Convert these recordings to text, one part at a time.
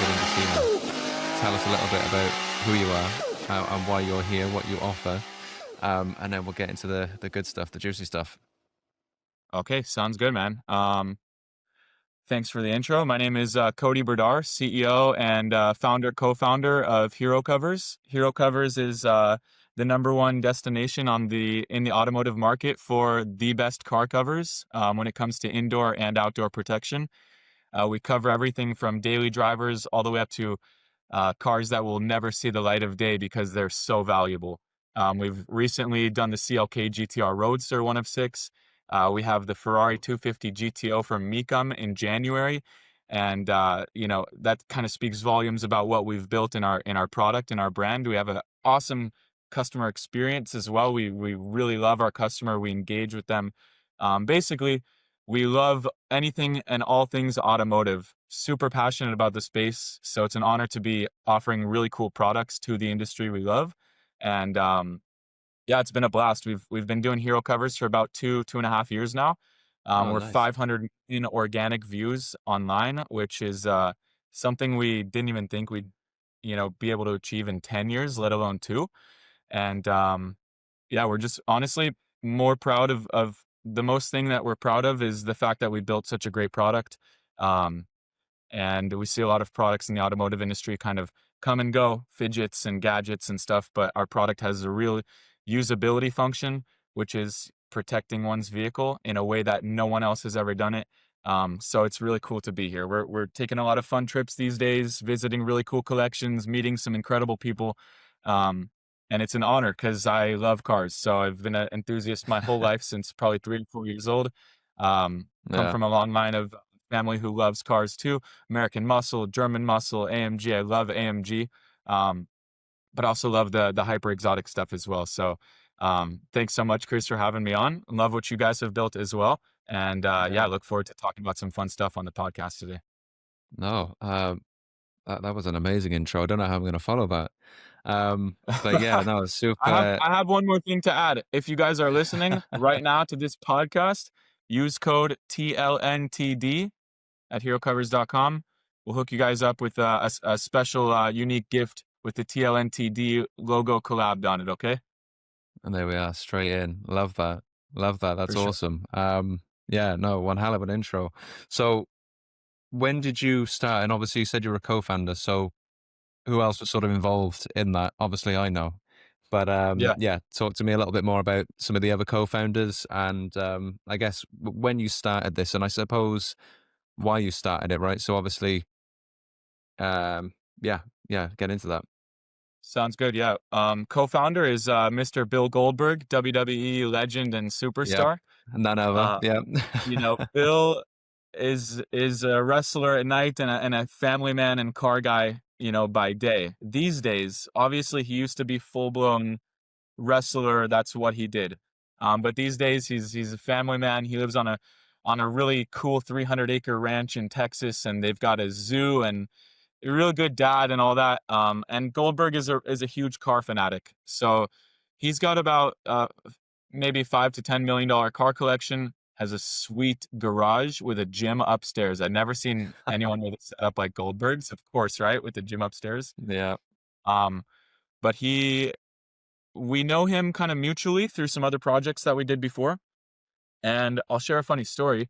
get in to see me. Tell us a little bit about who you are and why you're here, what you offer, and then we'll get into the good stuff, the juicy stuff. Okay, sounds good, man. Thanks for the intro. My name is Cody Brdar, CEO and co-founder of Hero Covers. Hero Covers is the number one destination in the automotive market for the best car covers when it comes to indoor and outdoor protection. We cover everything from daily drivers all the way up to cars that will never see the light of day because they're so valuable. We've recently done the CLK GTR Roadster, one of six. We have the Ferrari 250 GTO from Mecum in January, and that kind of speaks volumes about what we've built in our product and our brand. We have an awesome customer experience as well. We really love our customer. We engage with them. Basically, we love anything and all things automotive. Super passionate about the space, so it's an honor to be offering really cool products to the industry we love. And yeah, it's been a blast. We've been doing hero covers for about 2.5 years now. Oh, We're nice. 500 million organic views online, which is something we didn't even think we'd be able to achieve in 10 years, let alone two. And yeah, we're just honestly more proud of the most thing that we're proud of is the fact that we built such a great product. Um, and we see a lot of products in the automotive industry kind of come and go, fidgets and gadgets and stuff, but our product has a real usability function, which is protecting one's vehicle in a way that no one else has ever done it. So it's really cool to be here. We're taking a lot of fun trips these days, visiting really cool collections, meeting some incredible people. And it's an honor because I love cars. So I've been an enthusiast my whole life since probably 3 or 4 years old. Come Yeah. from a long line of family who loves cars too. American Muscle, German Muscle, AMG. I love AMG, but also love the hyper exotic stuff as well. So thanks so much, Chris, for having me on. Love what you guys have built as well. And yeah, Yeah. I look forward to talking about some fun stuff on the podcast today. No, that was an amazing intro. I don't know how I'm going to follow that. But yeah, no, super. I have one more thing to add. If you guys are listening right now to this podcast, use code TLNTD at herocovers.com. We'll hook you guys up with a special unique gift with the TLNTD logo collabed on it, okay? And there we are, straight in. Love that. Love that. For That's sure. awesome. Yeah, no, one hell of an intro. So when did you start? And obviously you said you were a co-founder. So who else was sort of involved in that? Obviously I know. But Yeah. yeah, talk to me a little bit more about some of the other co-founders and I guess when you started this and I suppose why you started it, right? So obviously, um, yeah, yeah, get into that. Sounds good. Yeah. Co-founder is Mr. Bill Goldberg, WWE legend and Yep. superstar. None other. Uh, Yep. Bill is a wrestler at night and a family man and car guy, by day. These days, obviously, he used to be full blown wrestler. That's what he did. But these days, he's a family man. He lives on a really cool 300-acre ranch in Texas, and they've got a zoo and a real good dad and all that. And Goldberg is a huge car fanatic. So he's got about maybe $5 to $10 million car collection. Has a sweet garage with a gym upstairs. I've never seen anyone with it set up like Goldberg's, of course, right, with the gym upstairs. Yeah. Um, but we know him kind of mutually through some other projects that we did before. And I'll share a funny story.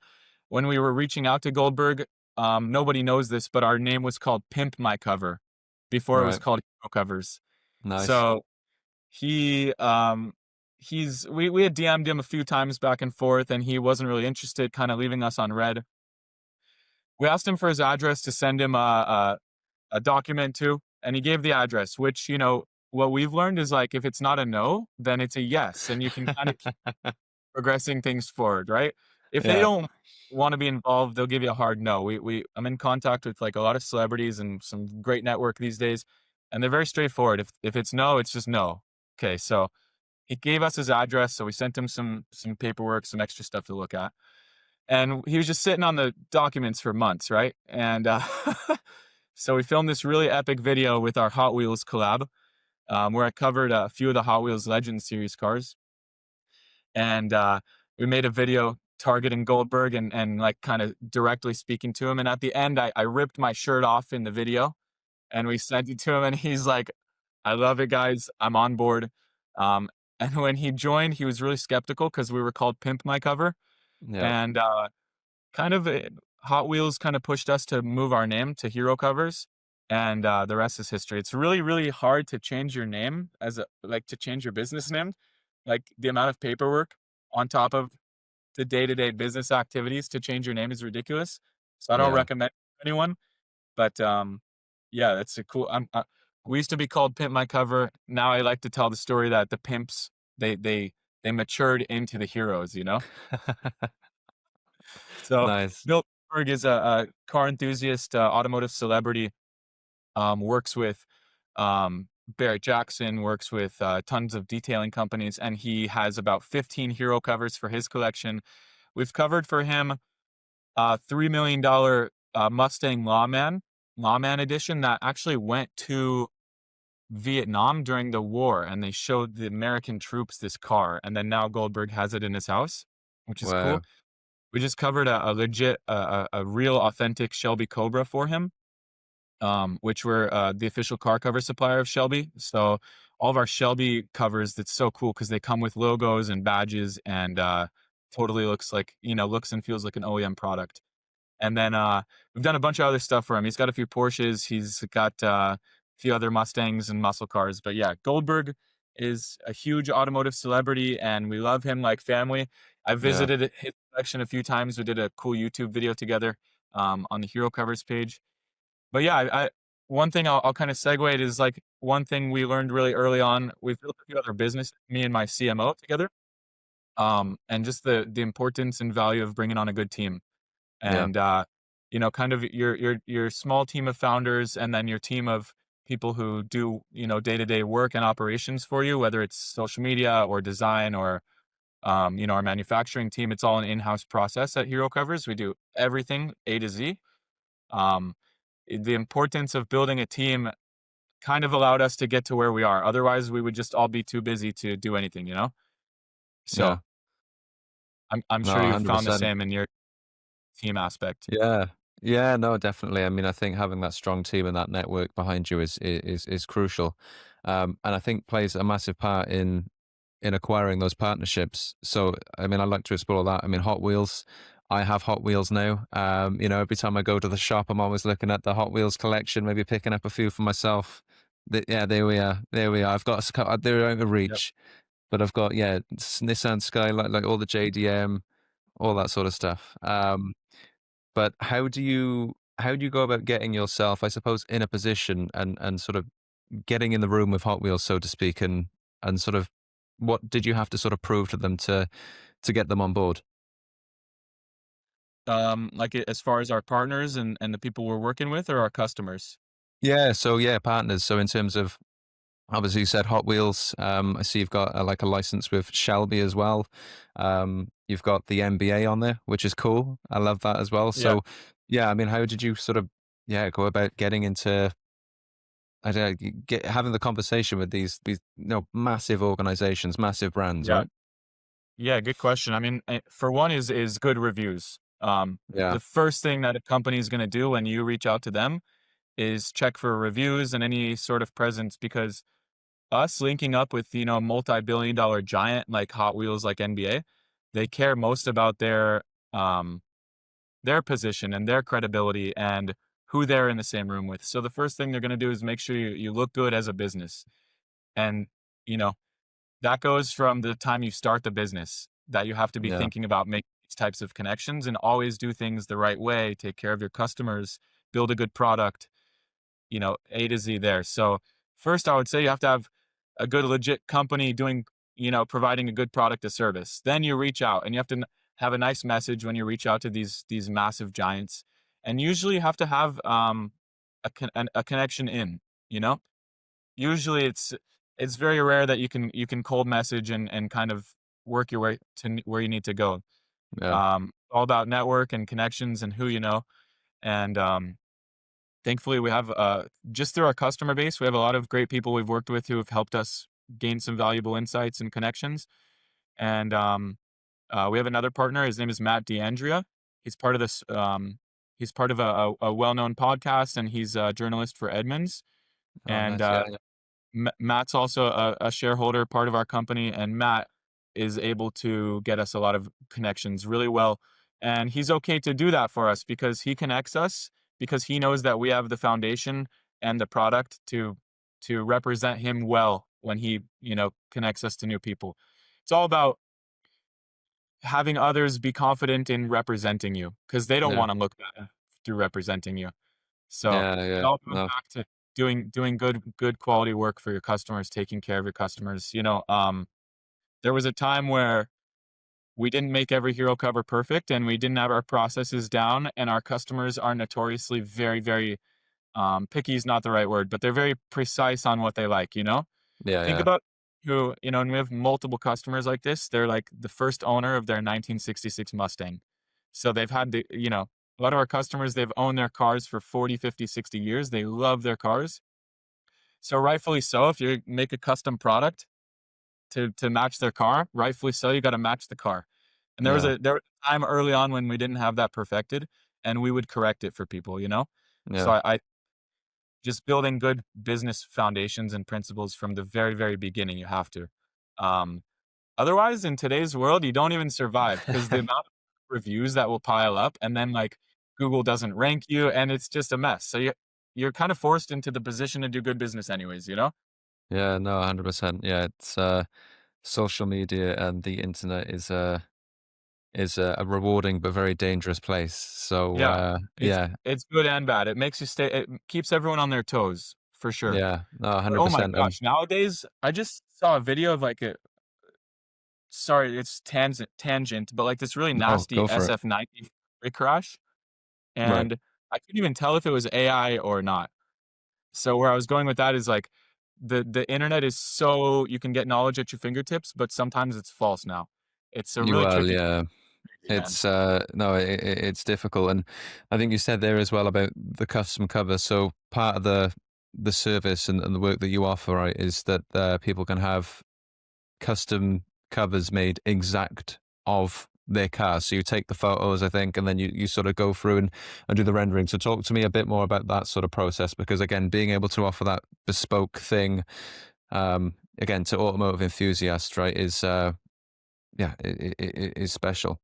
When we were reaching out to Goldberg, nobody knows this, but our name was called Pimp My Cover before it was Right. called Hero Covers. Nice. So he we had DM'd him a few times back and forth, and he wasn't really interested, kind of leaving us on red. We asked him for his address to send him a document to, and he gave the address, which, what we've learned is like if it's not a no, then it's a yes, and you can kind of progressing things forward, right? If they Yeah. don't want to be involved, they'll give you a hard no. I'm in contact with like a lot of celebrities and some great network these days, and they're very straightforward. If it's no, it's just no. Okay, so he gave us his address, so we sent him some paperwork, some extra stuff to look at, and he was just sitting on the documents for months, right? And so we filmed this really epic video with our Hot Wheels collab, where I covered a few of the Hot Wheels Legends series cars. And we made a video targeting Goldberg and like kind of directly speaking to him. And at the end, I ripped my shirt off in the video and we sent it to him, and he's like, "I love it, guys. I'm on board." Um, and when he joined, he was really skeptical because we were called Pimp My Cover, Yeah. and kind of Hot Wheels kind of pushed us to move our name to Hero Covers, and the rest is history. It's really, really hard to change your name as a like to change your business name. Like the amount of paperwork on top of the day-to-day business activities to change your name is ridiculous. So I don't Yeah. recommend it to anyone. But yeah, that's a cool. We used to be called Pimp My Cover. Now I like to tell the story that the pimps they they they matured into the heroes. You know. So Nice. Bill Berg is a car enthusiast, automotive celebrity. Works with Barrett Jackson, works with tons of detailing companies, and he has about 15 hero covers for his collection. We've covered for him $3 million Mustang Lawman edition that actually went to Vietnam during the war, and they showed the American troops this car, and then now Goldberg has it in his house, which is cool. Wow. We just covered a legit, a real authentic Shelby Cobra for him, which we're the official car cover supplier of Shelby. So all of our Shelby covers, that's so cool because they come with logos and badges, and totally looks like, looks and feels like an OEM product. And then we've done a bunch of other stuff for him. He's got a few Porsches. He's got a few other Mustangs and muscle cars. But yeah, Goldberg is a huge automotive celebrity, and we love him like family. I Yeah. visited his collection a few times. We did a cool YouTube video together on the Hero Covers page. But yeah, one thing I'll kind of segue it is like one thing we learned really early on. We've built a few other business, me and my CMO together, and just the importance and value of bringing on a good team. Yeah. And kind of your small team of founders, and then your team of people who do day-to-day work and operations for you, whether it's social media or design or our manufacturing team. It's all an in-house process at Hero Covers. We do everything A to Z. um, the importance of building a team kind of allowed us to get to where we are. Otherwise we would just all be too busy to do anything. Yeah. So I'm No, sure you've found the 100%. same in your team aspect. Yeah. Yeah, no, definitely. I mean, I think having that strong team and that network behind you is crucial. And I think plays a massive part in acquiring those partnerships. So, I mean, I'd like to explore that. I mean, Hot Wheels, I have Hot Wheels now. Every time I go to the shop, I'm always looking at the Hot Wheels collection, maybe picking up a few for myself. Yeah, there we are. There we are. I've got they're out of Yep. reach, but I've got, yeah, Nissan Skyline, like all the JDM, all that sort of stuff. But how do you go about getting yourself, I suppose, in a position and sort of getting in the room with Hot Wheels, so to speak, and sort of what did you have to sort of prove to them to get them on board? Like as far as our partners and the people we're working with, or our customers? Yeah, so yeah, partners. So in terms of obviously you said Hot Wheels, I see you've got like a license with Shelby as well. You've got the MBA on there, which is cool. I love that as well. Yeah. So yeah, I mean, how did you sort of go about getting into I don't know, having the conversation with these massive organizations, massive brands, Yeah. right? Yeah, good question. I mean, for one is good reviews. Yeah, The first thing that a company is going to do when you reach out to them is check for reviews and any sort of presence, because us linking up with, multi-billion dollar giant like Hot Wheels, like NBA, they care most about um their position and their credibility and who they're in the same room with. So the first thing they're going to do is make sure you look good as a business. And, you know, that goes from the time you start the business, that you have to be yeah, thinking about making these types of connections and always do things the right way, take care of your customers, build a good product, A to Z there. So first I would say you have to have a good legit company doing, providing a good product or service. Then you reach out and you have to have a nice message when you reach out to these massive giants. And usually you have to have a connection in, you know? Usually it's very rare that you can cold message and kind of work your way to where you need to go. yeah, All about network and connections and who you know. And thankfully, we have just through our customer base, we have a lot of great people we've worked with who have helped us gain some valuable insights and connections. And We have another partner. His name is Matt D'Andrea. He's part of this. He's part of a well-known podcast, and he's a journalist for Edmunds. Oh, And nice. Yeah, yeah. Matt's also a shareholder, part of our company, and Matt is able to get us a lot of connections really well. And he's okay to do that for us because he connects us because he knows that we have the foundation and the product to represent him well when he, connects us to new people. It's all about having others be confident in representing you because they don't Yeah, want to look bad through representing you. So yeah, it yeah. all goes No, back to doing good quality work for your customers, taking care of your customers. There was a time where we didn't make every hero cover perfect and we didn't have our processes down, and our customers are notoriously very, very picky is not the right word, but they're very precise on what they like. yeah, Think yeah, about and we have multiple customers like this. They're like the first owner of their 1966 Mustang. So they've had a lot of our customers, they've owned their cars for 40, 50, 60 years. They love their cars. So rightfully so, if you make a custom product to match their car, rightfully so, you got to match the car. And yeah, there was a time early on when we didn't have that perfected, and we would correct it for people. So yeah. I just building good business foundations and principles from the very, very beginning. You have to. Um, Otherwise, in today's world, you don't even survive because the amount of reviews that will pile up, and then like Google doesn't rank you, and it's just a mess. So you're kind of forced into the position to do good business anyways. Yeah, no, 100%. Yeah, it's social media and the internet is a rewarding but very dangerous place. So Yeah, it's yeah, it's good and bad. It makes you stay. It keeps everyone on their toes for sure. yeah, no, But oh my 100%. gosh, nowadays I just saw a video of like a sorry, it's tangent, but like this really No, nasty go for it. SF90 crash, Right. and I couldn't even tell if it was AI or not. So where I was going with that is like the internet is so you can get knowledge at your fingertips, but sometimes it's false now. It's a You really well, tricky yeah. thing, man. It's no, it's difficult, and I think you said there as well about the custom cover. So part of the service and the work that you offer, right, is that people can have custom covers made exact of their car. So you take the photos, I think, and then you sort of go through and do the rendering. So talk to me a bit more about that sort of process, because again, being able to offer that bespoke thing, again, to automotive enthusiasts, right, is yeah, it is special.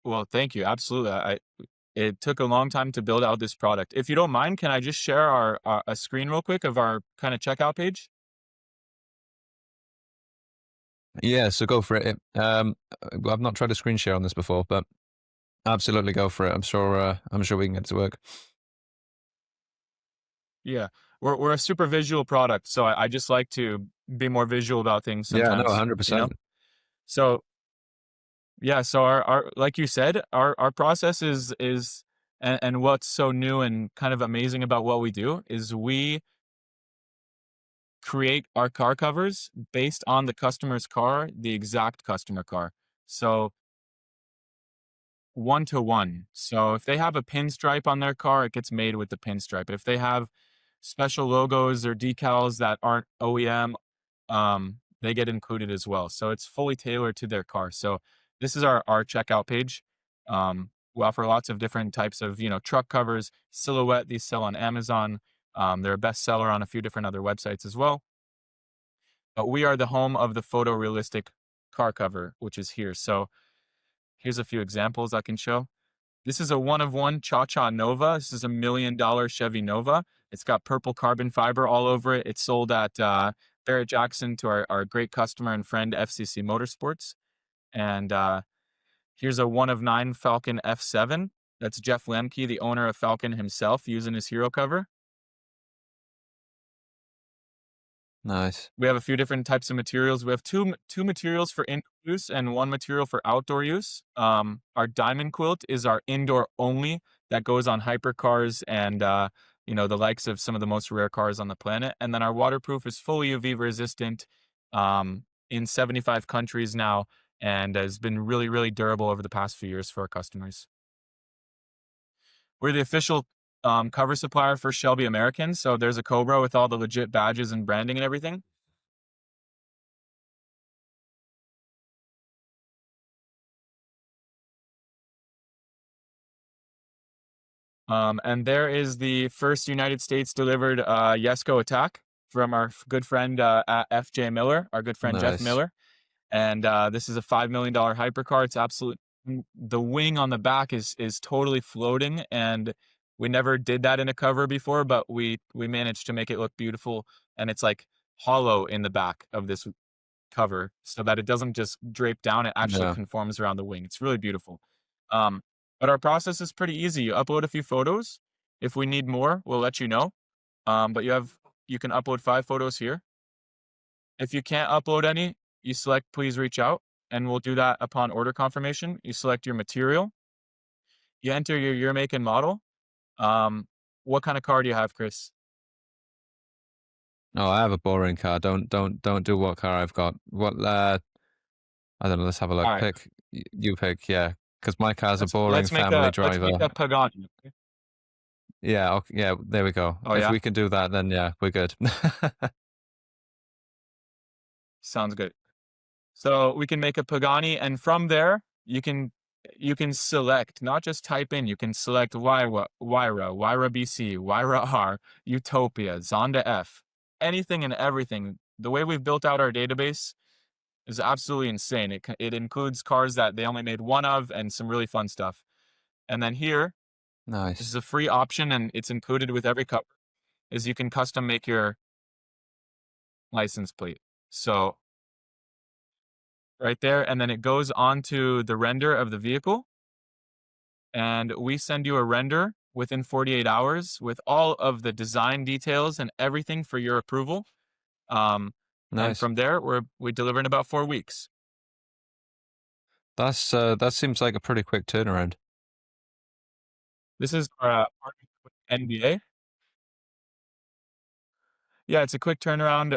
Well, thank you. Absolutely. It took a long time to build out this product. If you don't mind, can I just share our a screen real quick of our kind of checkout page? Yeah, so go for it. I've not tried a screen share on this before, but absolutely go for it. I'm sure we can get it to work. Yeah. We're a super visual product, so I just like to be more visual about things Yeah, no, sometimes, you know? 100%. So yeah, so our like you said, our process is and what's so new and kind of amazing about what we do is we create our car covers based on the customer's car, the exact customer car. So one to one. So if they have a pinstripe on their car, it gets made with the pinstripe. If they have special logos or decals that aren't OEM, they get included as well. So it's fully tailored to their car. So this is our checkout page. We offer lots of different types of truck covers, silhouette. These sell on Amazon. They're a bestseller on a few different other websites as well. But we are the home of the photorealistic car cover, which is here. So here's a few examples I can show. This is a one of one Cha Cha Nova. This is $1 million Chevy Nova. It's got purple carbon fiber all over it. It's sold at Barrett Jackson to our great customer and friend FCC Motorsports. And here's a one of nine Falcon F7. That's Jeff Lemke, the owner of Falcon himself, using his hero cover. Nice. We have a few different types of materials. We have two materials for indoor use and one material for outdoor use. Our diamond quilt is our indoor only that goes on hypercars and the likes of some of the most rare cars on the planet. And then our waterproof is fully UV resistant in 75 countries now and has been really, really durable over the past few years for our customers. We're the official cover supplier for Shelby American. So there's a Cobra with all the legit badges and branding and everything. And there is the first United States delivered Yesco attack from our good friend at FJ Miller, our good friend Jeff Nice. Miller. And this is a $5 million hypercar. It's absolute. The wing on the back is totally floating, and we never did that in a cover before, but we managed to make it look beautiful, and it's like hollow in the back of this cover so that it doesn't just drape down. It actually Yeah. conforms around the wing. It's really beautiful. Um, but our process is pretty easy. You upload a few photos. If we need more, we'll let you know. But you can upload 5 photos here. If you can't upload any, you select please reach out, and we'll do that upon order confirmation. You select your material, you enter your year, make, and model. Um, what kind of car do you have, Chris? Oh, I have a boring car. Don't do what car I've got. What I don't know, let's have a All look. right, Pick you pick, yeah. Because my car's a boring family let's make driver. a Pagani. Okay? Yeah, okay, yeah, there we go. Oh If yeah, we can do that, then yeah, we're good. sounds good. So we can make a Pagani, and from there you can select, not just type in. You can select Wyra BC, Wyra R, Utopia, Zonda F, anything and everything. The way we've built out our database is absolutely insane. It includes cars that they only made one of and some really fun stuff. And then here, this is Nice. a free option, and it's included with every cover. Is you can custom make your license plate. So right there, and then it goes onto the render of the vehicle, and we send you a render within 48 hours with all of the design details and everything for your approval. Um, and Nice. from there, we deliver in about 4 weeks. That seems like a pretty quick turnaround. This is our partnership with NBA. Yeah, it's a quick turnaround,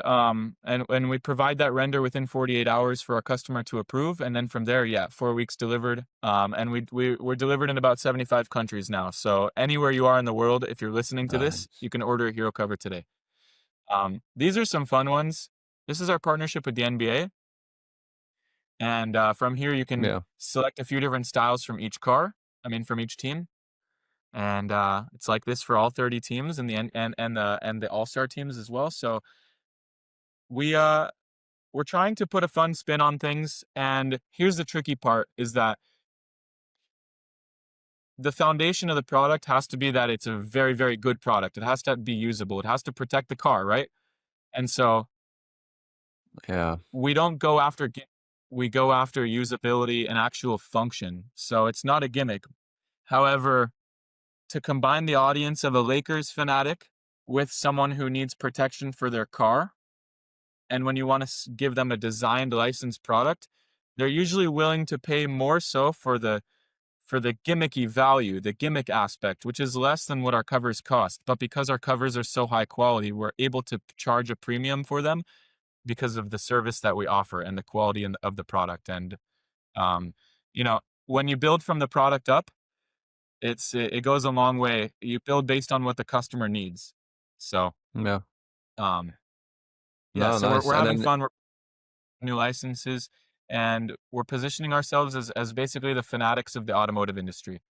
and we provide that render within 48 hours for our customer to approve, and then from there, yeah, 4 weeks delivered, and we're delivered in about 75 countries now. So anywhere you are in the world, if you're listening to this, Nice. you can order a hero cover today. These are some fun ones. This is our partnership with the NBA, and from here you can Yeah. select a few different styles from each car. I mean, from each team, and it's like this for all 30 teams and the All-Star teams as well. So we we're trying to put a fun spin on things, and here's the tricky part is that the foundation of the product has to be that it's a very, very good product. It has to be usable. It has to protect the car, right? And so Yeah. we don't go after we go after usability and actual function. So it's not a gimmick. However, to combine the audience of a Lakers fanatic with someone who needs protection for their car, and when you want to give them a designed licensed product, they're usually willing to pay more so for the gimmicky value, the gimmick aspect, which is less than what our covers cost. But because our covers are so high quality, we're able to charge a premium for them because of the service that we offer and the quality of the product. And um, you know, when you build from the product up, it goes a long way. You build based on what the customer needs. So Yeah. um, yeah, No, so nice. we're And having then fun. We're new licenses, and we're positioning ourselves as basically the fanatics of the automotive industry.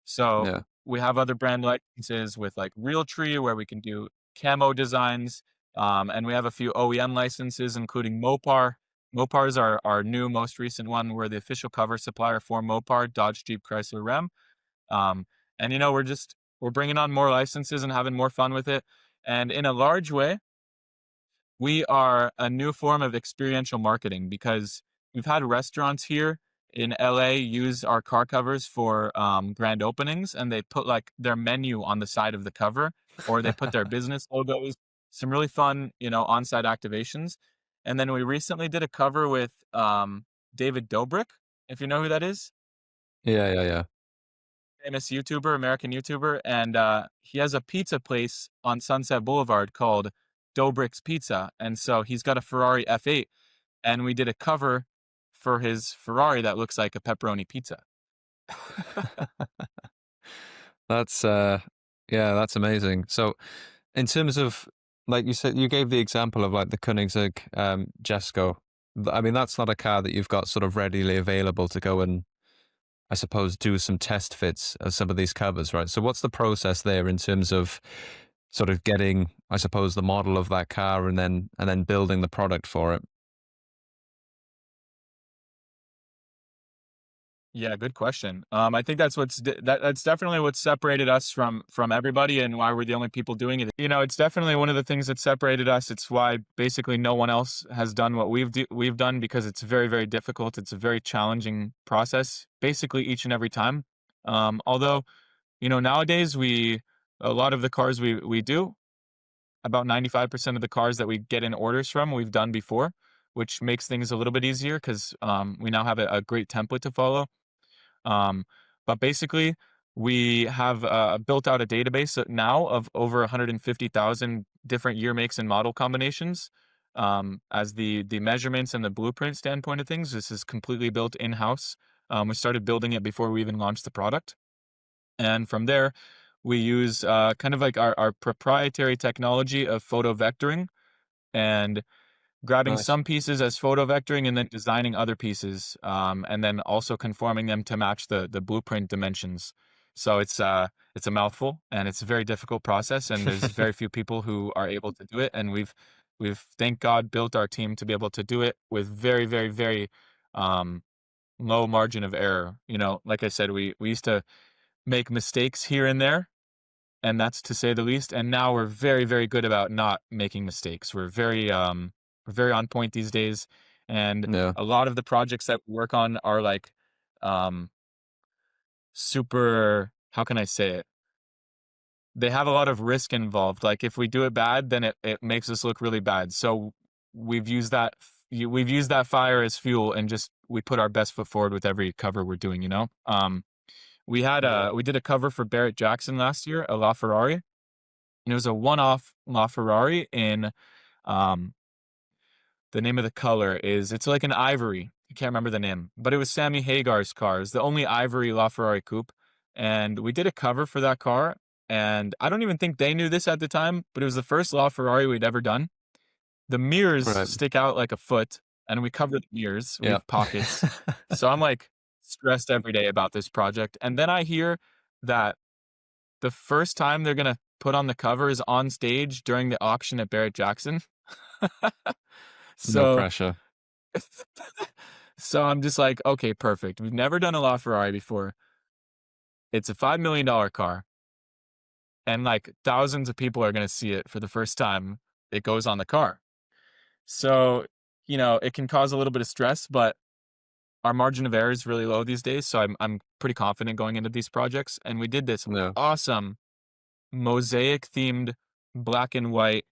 So yeah. we have other brand licenses with like Realtree where we can do camo designs. And we have a few OEM licenses, including Mopar. Mopar is our new, most recent one. We're the official cover supplier for Mopar, Dodge, Jeep, Chrysler, Ram. Um, and we're bringing on more licenses and having more fun with it. And in a large way, we are a new form of experiential marketing because we've had restaurants here in LA use our car covers for grand openings, and they put like their menu on the side of the cover, or they put their business logos. Some really fun, on-site activations. And then we recently did a cover with David Dobrik, if you know who that is, Yeah, yeah, yeah. famous YouTuber, American YouTuber, and he has a pizza place on Sunset Boulevard called Dobrik's Pizza, and so he's got a Ferrari F8, and we did a cover for his Ferrari that looks like a pepperoni pizza. That's yeah, that's amazing. So in terms of like you said, you gave the example of like the Koenigsegg Jesko. I mean, that's not a car that you've got sort of readily available to go and I suppose, do some test fits of some of these covers, right? So what's the process there in terms of sort of getting, I suppose, the model of that car and then building the product for it? Yeah, good question. I think that's that's definitely what separated us from everybody, and why we're the only people doing it. You know, it's definitely one of the things that separated us. It's why basically no one else has done what we've done, because it's very, very difficult. It's a very challenging process, basically each and every time. Although, you know, nowadays a lot of the cars we do, about 95% of the cars that we get in orders from, we've done before, which makes things a little bit easier because we now have a great template to follow. um, but basically, we have built out a database now of over 150,000 different year makes and model combinations. As the measurements and the blueprint standpoint of things, this is completely built in house. We started building it before we even launched the product, and from there, we use kind of like our proprietary technology of photo vectoring, and grabbing Nice. some pieces as photo vectoring and then designing other pieces, and then also conforming them to match the blueprint dimensions. So it's a mouthful, and it's a very difficult process, and there's very few people who are able to do it, and we've thank God built our team to be able to do it with very, very, very um, low margin of error. You know, like I said, we used to make mistakes here and there, and that's to say the least. And now we're very, very good about not making mistakes. We're very on point these days, and Yeah. a lot of the projects that we work on are like um, super. How can I say it? They have a lot of risk involved. Like if we do it bad, then it makes us look really bad. So we've used that fire as fuel, and just we put our best foot forward with every cover we're doing. You know, Yeah. we did a cover for Barrett Jackson last year, a LaFerrari. And it was a one-off LaFerrari in, um, the name of the color is, it's like an ivory. I can't remember the name, but it was Sammy Hagar's car. It's the only ivory LaFerrari coupe, and we did a cover for that car. And I don't even think they knew this at the time, but it was the first LaFerrari we'd ever done. The mirrors Right. stick out like a foot, and we cover the mirrors. We Yeah. have pockets, so I'm like stressed every day about this project. And then I hear that the first time they're gonna put on the cover is on stage during the auction at Barrett Jackson. No So pressure. so I'm just like, "Okay, perfect. We've never done a LaFerrari before. It's a $5 million car, and, like, thousands of people are gonna see it for the first time it goes on the car." So, you know, it can cause a little bit of stress, but our margin of error is really low these days, so I'm pretty confident going into these projects. And we did this Yeah. awesome mosaic-themed black and white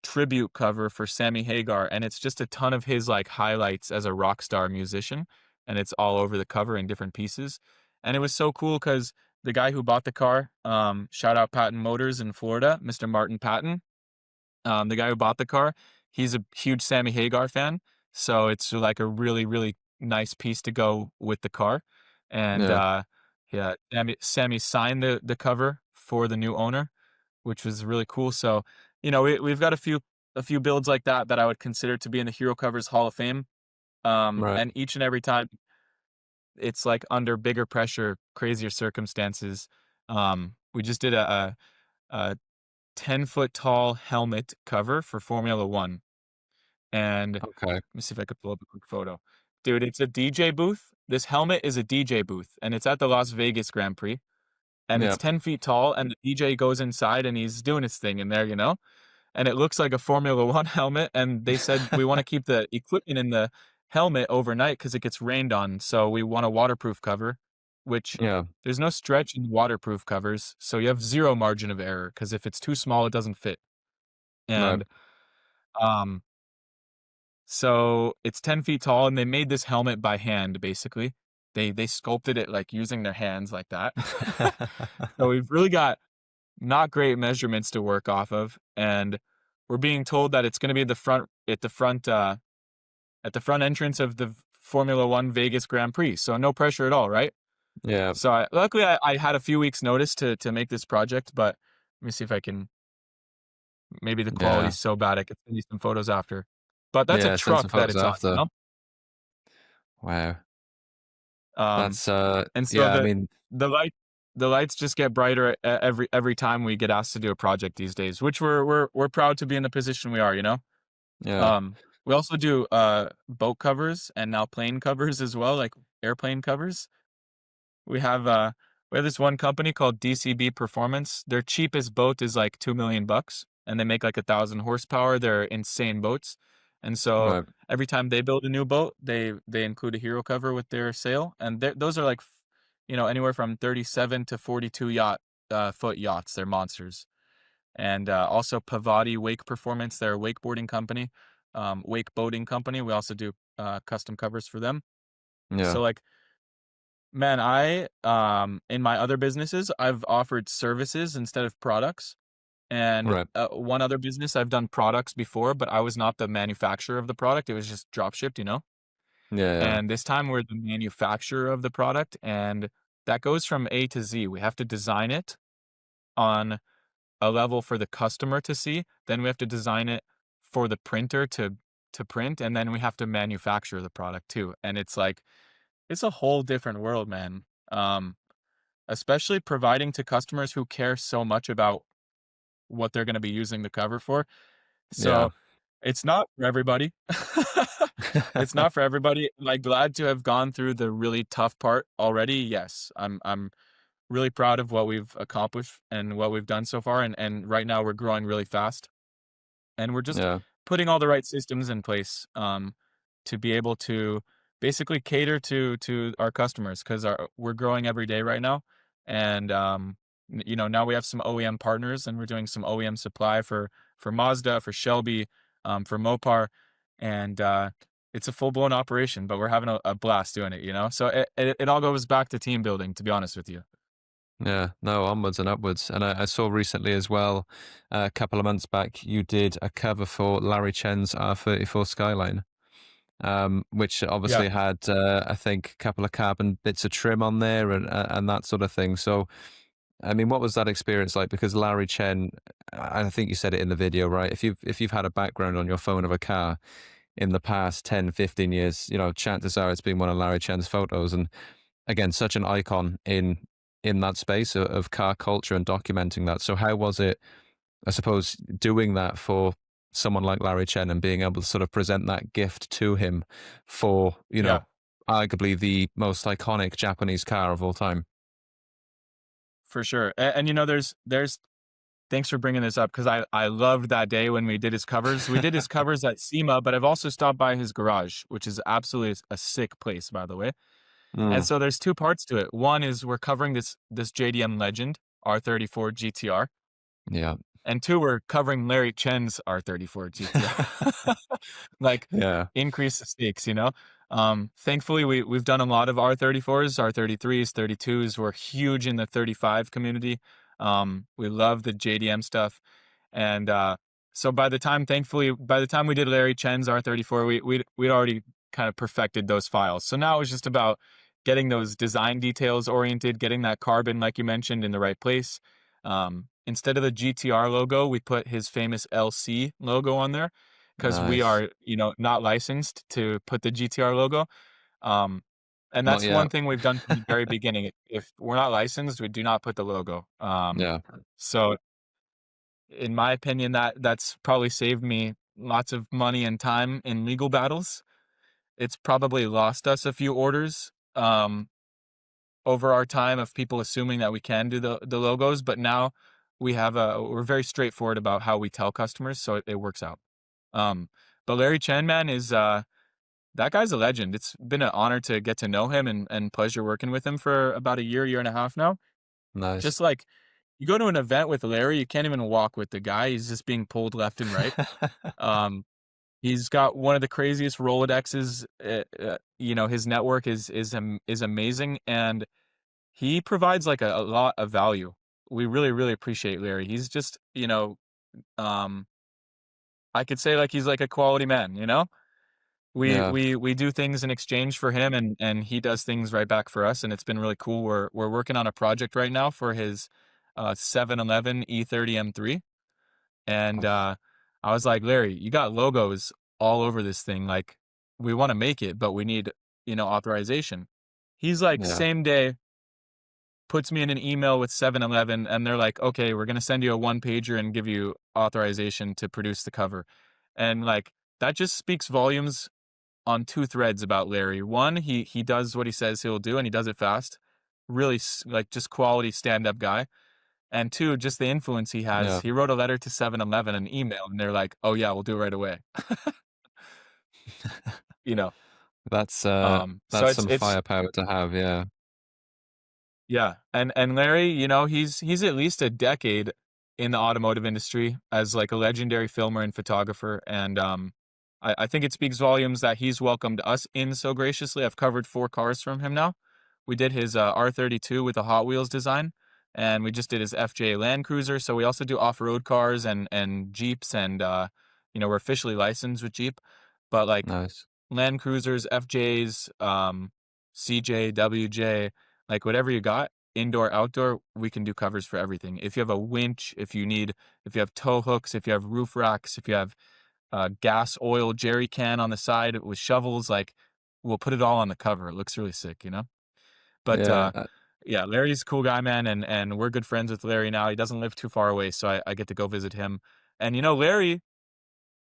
tribute cover for Sammy Hagar, and it's just a ton of his like highlights as a rock star musician, and it's all over the cover in different pieces. And it was so cool because the guy who bought the car, shout out Patton Motors in Florida, Mr. Martin Patton, the guy who bought the car, he's a huge Sammy Hagar fan, so it's like a really, really nice piece to go with the car. And Yeah. yeah, Sammy signed the cover for the new owner, which was really cool. So, you know, we've got a few builds like that that I would consider to be in the Hero Covers Hall of Fame. Right. And each and every time it's like under bigger pressure, crazier circumstances. We just did a 10-foot tall helmet cover for Formula One. And let Okay. me see if I could pull up a quick photo. Dude, it's a DJ booth. This helmet is a DJ booth, and it's at the Las Vegas Grand Prix. And Yeah. it's 10 feet tall, and the DJ goes inside and he's doing his thing in there, you know? And it looks like a Formula One helmet. And they said, we want to keep the equipment in the helmet overnight because it gets rained on. So we want a waterproof cover, which Yeah. there's no stretch in waterproof covers. So you have zero margin of error because if it's too small, it doesn't fit. Right. And um, so it's 10 feet tall, and they made this helmet by hand, basically. They sculpted it like using their hands like that. So we've really got not great measurements to work off of, and we're being told that it's going to be at the front entrance of the Formula One Vegas Grand Prix. So no pressure at all, right? Yeah. So luckily, I had a few weeks notice to make this project, but let me see if I can. Maybe the Yeah. quality's so bad I could send you some photos after. But that's a Yeah. Send some truck that photos it's on, you after. know? Wow. Um, That's and so yeah, I mean, the light the lights just get brighter every time we get asked to do a project these days, which we're proud to be in the position we are, you know? yeah, We also do boat covers and now plane covers as well, like airplane covers. We have uh we have this one company called DCB Performance. Their cheapest boat is like 2 million bucks, and they make like 1,000 horsepower. They're insane boats, and so right, every time they build a new boat, they include a hero cover with their sail, and those are like, anywhere from 37 to 42 foot yachts. They're monsters. And also Pavati Wake Performance. They're a wakeboarding company, wake boating company. We also do custom covers for them. yeah, So like, man, I in my other businesses, I've offered services instead of products. And right, one other business, I've done products before, but I was not the manufacturer of the product. It was just drop shipped, you know? yeah, yeah, And this time we're the manufacturer of the product. And that goes from A to Z. We have to design it on a level for the customer to see. Then we have to design it for the printer to print. And then we have to manufacture the product too. And it's like, it's a whole different world, man. Um, Especially providing to customers who care so much about what they're going to be using the cover for. yeah, So it's not for everybody. It's not for everybody. Like, glad to have gone through the really tough part already. Yes, I'm really proud of what we've accomplished and what we've done so far. And right now we're growing really fast. And we're just yeah, putting all the right systems in place, to be able to basically cater to our customers, because we're growing every day right now. And now we have some OEM partners, and we're doing some OEM supply for Mazda, for Shelby, for Mopar. And it's a full-blown operation, but we're having a blast doing it, so it all goes back to team building, to be honest with you. yeah. No, onwards and upwards. And I saw recently as well, a couple of months back, you did a cover for Larry Chen's R34 Skyline, which Yeah. obviously had, I think, a couple of carbon bits of trim on there and that sort of thing. So, I mean, what was that experience like? Because Larry Chen, I think you said it in the video, right? If you've had a background on your phone of a car in the past 10, 15 years, chances are it's been one of Larry Chen's photos. And again, such an icon in that space of car culture and documenting that. So how was it, I suppose, doing that for someone like Larry Chen and being able to sort of present that gift to him for, Yeah, arguably the most iconic Japanese car of all time? for sure. And there's thanks for bringing this up, because I loved that day when we did his covers. We did his covers at SEMA, but I've also stopped by his garage, which is absolutely a sick place, by the way. And Mm, so there's two parts to it. One is we're covering this JDM Legend R34 GTR, yeah. and two, we're covering Larry Chen's R34 GTR. Like, Yeah. increase the stakes. Thankfully we've done a lot of R34s, R33s, 32s. We're huge in the 35 community. We love the JDM stuff. And so by the time we did Larry Chen's R34, we'd already kind of perfected those files. So now it's just about getting those design details oriented, getting that carbon, like you mentioned, in the right place. Instead of the GTR logo, we put his famous LC logo on there, because we Nice. are, not licensed to put the GTR logo. Um, and Not that's one yet. thing we've done from the very beginning. If we're not licensed, we do not put the logo. Yeah. So in my opinion, that's probably saved me lots of money and time in legal battles. It's probably lost us a few orders, over our time, of people assuming that we can do the logos, but now we're very straightforward about how we tell customers, so it works out. Um, but Larry Chen, man, is that guy's a legend. It's been an honor to get to know him, and pleasure working with him for about a year and a half now. Nice. Just like, you go to an event with Larry, you can't even walk with the guy. He's just being pulled left and right. Um, he's got one of the craziest Rolodexes. His network is amazing, and he provides like a lot of value. We really, really appreciate Larry. He's just, um, I could say, like, he's like a quality man. We Yeah. we we do things in exchange for him, and he does things right back for us, and it's been really cool. We're working on a project right now for his 711 E30 M3, and I was like, Larry, you got logos all over this thing. Like, we want to make it, but we need authorization. He's like Yeah. same day puts me in an email with 7-Eleven, and they're like, "Okay, we're gonna send you a one pager and give you authorization to produce the cover." And like that just speaks volumes on two threads about Larry. One, he does what he says he'll do, and he does it fast. Really, like just quality stand up guy. And two, just the influence he has. Yeah. He wrote a letter to 7-Eleven, an email, and they're like, "Oh yeah, we'll do it right away." You know. That's So that's it's some it's firepower to have, yeah. Yeah, and Larry, you know, he's at least a decade in the automotive industry as like a legendary filmer and photographer, and I think it speaks volumes that he's welcomed us in so graciously. I've covered 4 cars from him now. We did his R32 with the Hot Wheels design, and we just did his FJ Land Cruiser. So we also do off road cars and Jeeps, and you know, we're officially licensed with Jeep, but like Nice. Land Cruisers, FJs, CJ, WJ, like whatever you got, indoor, outdoor, we can do covers for everything. If you have a winch, if you have tow hooks, if you have roof racks, if you have gas, oil, jerry can on the side with shovels, like we'll put it all on the cover. It looks really sick, you know? But Yeah, yeah, Larry's a cool guy, man, and we're good friends with Larry now. He doesn't live too far away, so I get to go visit him. And you know, Larry,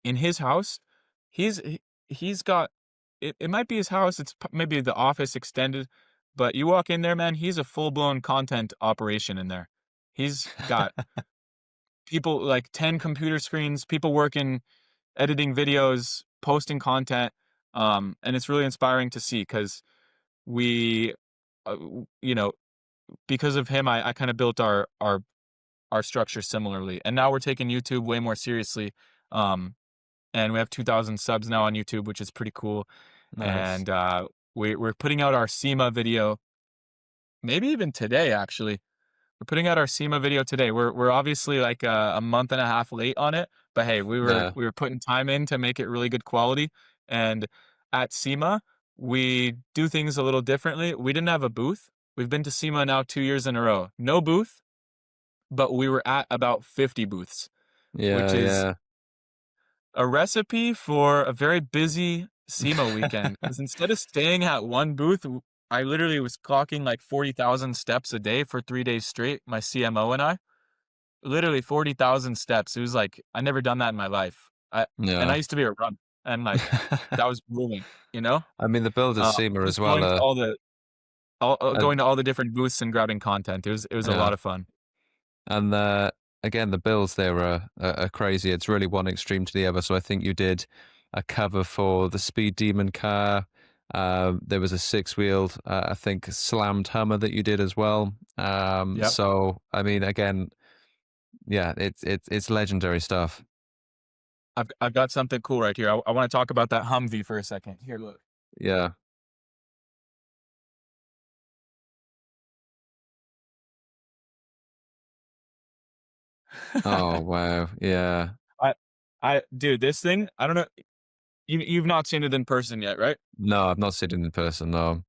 in his house, he's got it might be his house, it's maybe the office extended, but you walk in there, man, he's a full-blown content operation in there. He's got people like 10 computer screens, people working, editing videos, posting content, and it's really inspiring to see because we, you know, because of him, I kind of built our structure similarly, and now we're taking YouTube way more seriously. Um, and we have 2,000 subs now on YouTube, which is pretty cool. nice. And we're putting out our SEMA video, maybe even today. Actually, we're putting out our SEMA video today. We're obviously like a month and a half late on it, but hey, Yeah. we were putting time in to make it really good quality. And at SEMA, we do things a little differently. We didn't have a booth. We've been to SEMA now 2 years in a row. No booth, but we were at about 50 booths, which Yeah, is yeah. a recipe for a very busy SEMA weekend. Because instead of staying at one booth, I literally was clocking like 40,000 steps a day for 3 days straight, my CMO and I. Literally 40,000 steps. It was like, I never done that in my life. And I Yeah. used to be a run, and like, that was grueling, you know? I mean, the builders SEMA as Just well, going to uh, going to all the different booths and grabbing content. It was a yeah. lot of fun. And again, the builds there are crazy. It's really one extreme to the other. So I think you did a cover for the Speed Demon car. There was a six-wheeled, I think, slammed Hummer that you did as well. Yep. So I mean, again, yeah, it's legendary stuff. I've got something cool right here. I want to talk about that Humvee for a second. Here, look. Yeah. Oh wow. Yeah. I dude, this thing, I don't know. You've not seen it in person yet, right? No, I've not seen it in person. No.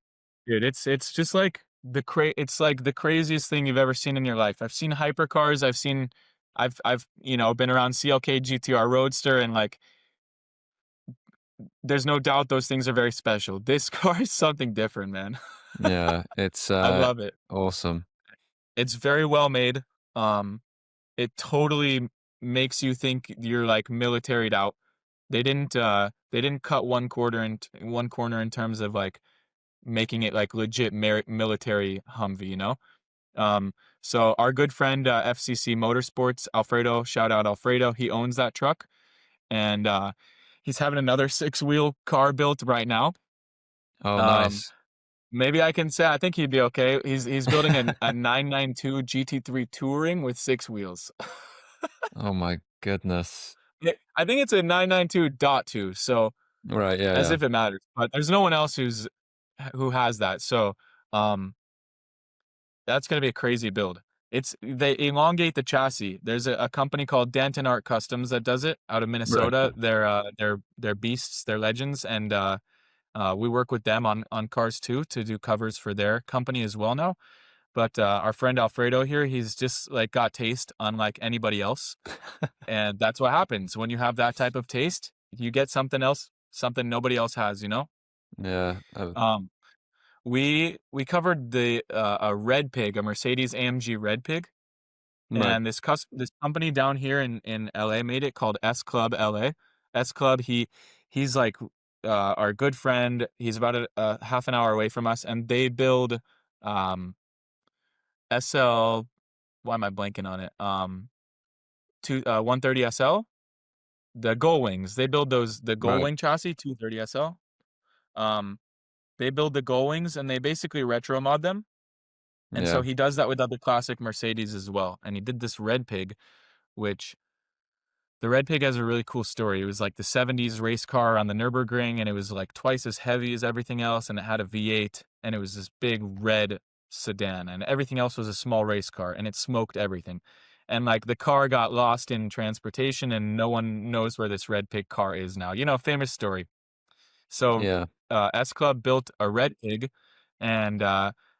Dude, it's just like it's like the craziest thing you've ever seen in your life. I've seen hypercars, I've you know, been around CLK GTR Roadster, and like there's no doubt those things are very special. This car is something different, man. Yeah. It's I love it. awesome. It's very well made. Um it totally makes you think you're like militaried out. They didn't cut one corner in terms of like making it like legit military Humvee, you know? Um, so our good friend FCC Motorsports, Alfredo, shout out Alfredo, he owns that truck, and he's having another six-wheel car built right now. Oh, Um, nice. maybe I can say I think he'd be okay. He's building a 992 GT3 Touring with six wheels. Oh my goodness. I think it's a 992.2, so Right. Yeah. as Yeah. if it matters. But there's no one else who has that. So um that's gonna be a crazy build. They elongate the chassis. There's a company called Danton Art Customs that does it out of Right. Minnesota. They're beasts, they're legends, and we work with them on cars too to do covers for their company as well now. But our friend Alfredo here, he's just like got taste unlike anybody else, and that's what happens when you have that type of taste. You get something else, something nobody else has. You know. Yeah. Um, we covered the a red pig, a Mercedes AMG red pig, Right. and this company down here in LA made it called S Club LA. S Club, he's like our good friend. He's about a half an hour away from us, and they build um SL. Why am I blanking on it? Two 130 SL, the Gull Wings. They build those the Gull Right. Wing chassis 230 SL. Um, they build the Gull Wings and they basically retro mod them. And so Yeah. he does that with other classic Mercedes as well. And he did this Red Pig, which the Red Pig has a really cool story. It was like the 70s race car on the Nürburgring, and it was like twice as heavy as everything else, and it had a V8, and it was this big red sedan, and everything else was a small race car, and it smoked everything. And like the car got lost in transportation, and no one knows where this Red Pig car is now. Famous story. So Yeah. S Club built a Red Pig, and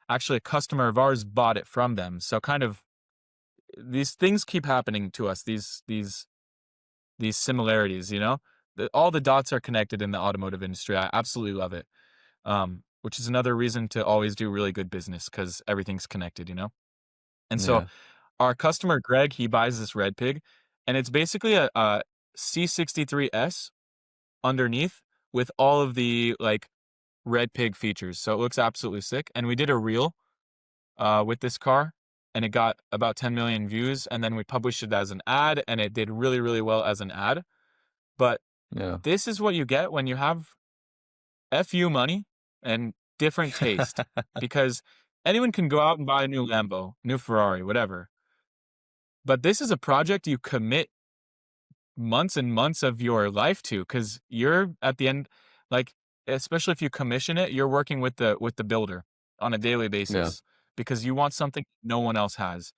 actually a customer of ours bought it from them. So kind of these things keep happening to us. These similarities, all the dots are connected in the automotive industry. I absolutely love it. Which is another reason to always do really good business because everything's connected. And so Yeah. our customer Greg, he buys this Red Pig, and it's basically a C63S underneath with all of the like Red Pig features. So it looks absolutely sick. And we did a reel with this car, and it got about 10 million views. And then we published it as an ad, and it did really, really well as an ad. But Yeah. this is what you get when you have FU money and different taste, because anyone can go out and buy a new Lambo, new Ferrari, whatever. But this is a project you commit months and months of your life to, because you're at the end, like, especially if you commission it, you're working with the builder on a daily Yeah. basis because you want something no one else has.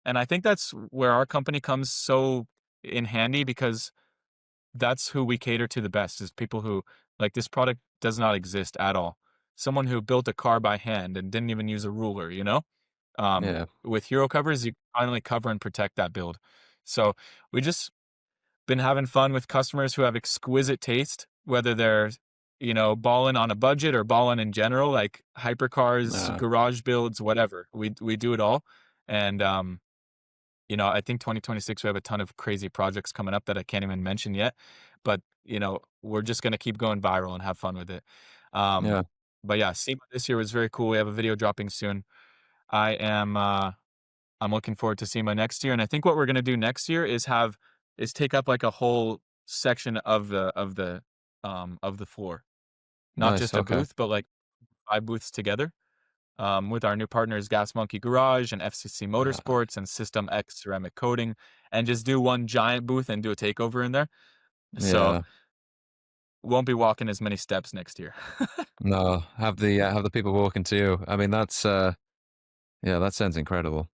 And I think that's where our company comes so in handy, because that's who we cater to the best, is people who like this product does not exist at all. Someone who built a car by hand and didn't even use a ruler. Yeah. With hero covers, you finally cover and protect that build. So we just been having fun with customers who have exquisite taste, whether they're, balling on a budget or balling in general, like hypercars, Nah. garage builds, whatever. We do it all. And I think 2026 we have a ton of crazy projects coming up that I can't even mention yet, but we're just gonna keep going viral and have fun with it. Um, Yeah. but yeah, SEMA this year was very cool. We have a video dropping soon. I am I'm looking forward to SEMA next year, and I think what we're gonna do next year is take up like a whole section of the floor, not Nice. just a Okay. booth, but like 5 booths together. With our new partners Gas Monkey Garage and FCC Uh, Motorsports and System X Ceramic Coating, and just do one giant booth and do a takeover in there. So yeah. won't be walking as many steps next year. No. Have the people walking to you. I mean, that's yeah. That sounds incredible.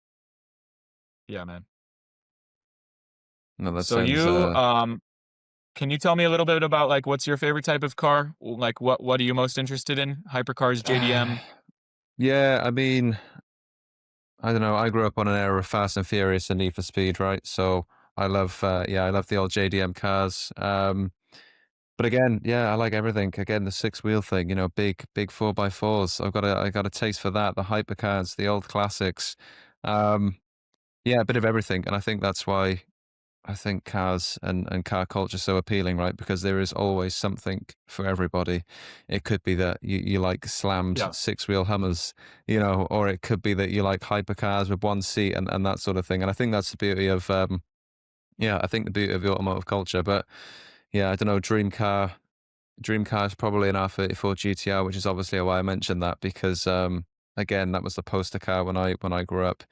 Yeah, man. No, that So sounds can you tell me a little bit about like what's your favorite type of car? Like what are you most interested in? Hypercars, JDM? yeah. I mean, I don't know. I grew up on an era of Fast and Furious and Need for Speed, right? So I love the old JDM cars. But again, yeah, I like everything. Again, the six wheel thing, big 4x4s. I got a taste for that. The hypercars, the old classics. Um, yeah, a bit of everything. And I think that's why I think cars and car culture is so appealing, right? Because there is always something for everybody. It could be that you like slammed Yeah. six wheel Hummers, or it could be that you like hypercars with one seat and that sort of thing. And I think that's the beauty of, I think the beauty of the automotive culture. But yeah, I don't know, dream car is probably an R34 GTR, which is obviously why I mentioned that because, again, that was the poster car when I grew up.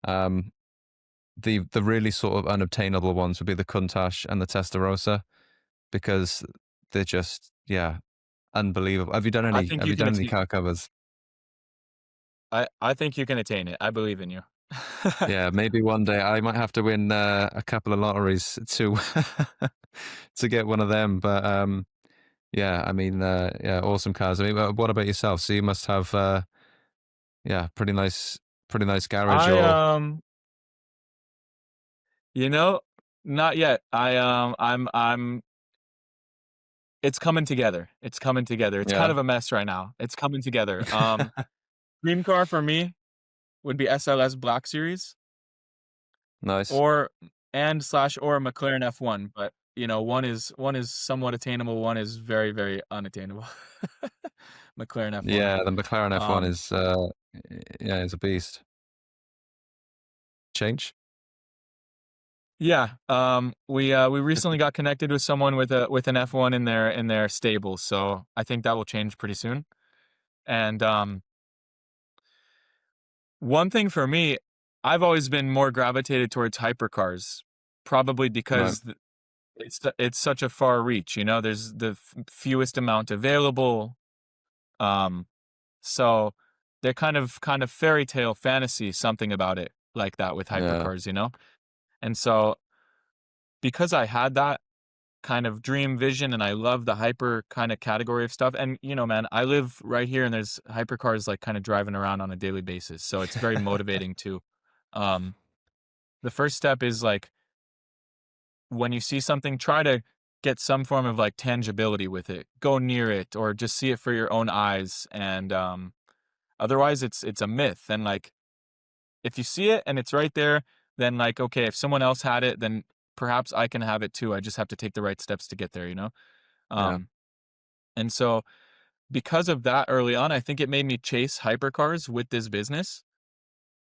Um, the really sort of unobtainable ones would be the Countach and the Testarossa because they're just unbelievable. Have you done I any think have you you can done any attain car covers? I think you can attain it. I believe in you. Yeah, maybe one day I might have to win a couple of lotteries to to get one of them. But yeah, I mean, yeah, awesome cars. I mean, what about yourself? So you must have yeah, pretty nice garage I or you know, not yet. I'm It's coming together. It's coming together. It's kind Yeah. of a mess right now. It's coming together. Dream car for me would be SLS Black Series Nice. or and slash or a McLaren F1, but one is somewhat attainable, one is very, very unattainable. McLaren F1. Yeah, the McLaren F1 Um, is, yeah, is a beast. Change? yeah, we recently got connected with someone with an F1 in their stable, so I think that will change pretty soon. And one thing for me, I've always been more gravitated towards hypercars, probably Right. because it's such a far reach. There's the fewest amount available. Um, so they're kind of fairy tale fantasy, something about it like that with Yeah, hypercars. And so because I had that kind of dream vision and I love the hyper kind of category of stuff. And man, I live right here and there's hypercars like kind of driving around on a daily basis. So it's very motivating too. Um, the first step is like when you see something, try to get some form of like tangibility with it. Go near it or just see it for your own eyes. And otherwise it's a myth. And like if you see it and it's right there, then like okay, if someone else had it, then perhaps I can have it too. I just have to take the right steps to get there. yeah, Um, and so because of that early on, I think it made me chase hypercars with this business.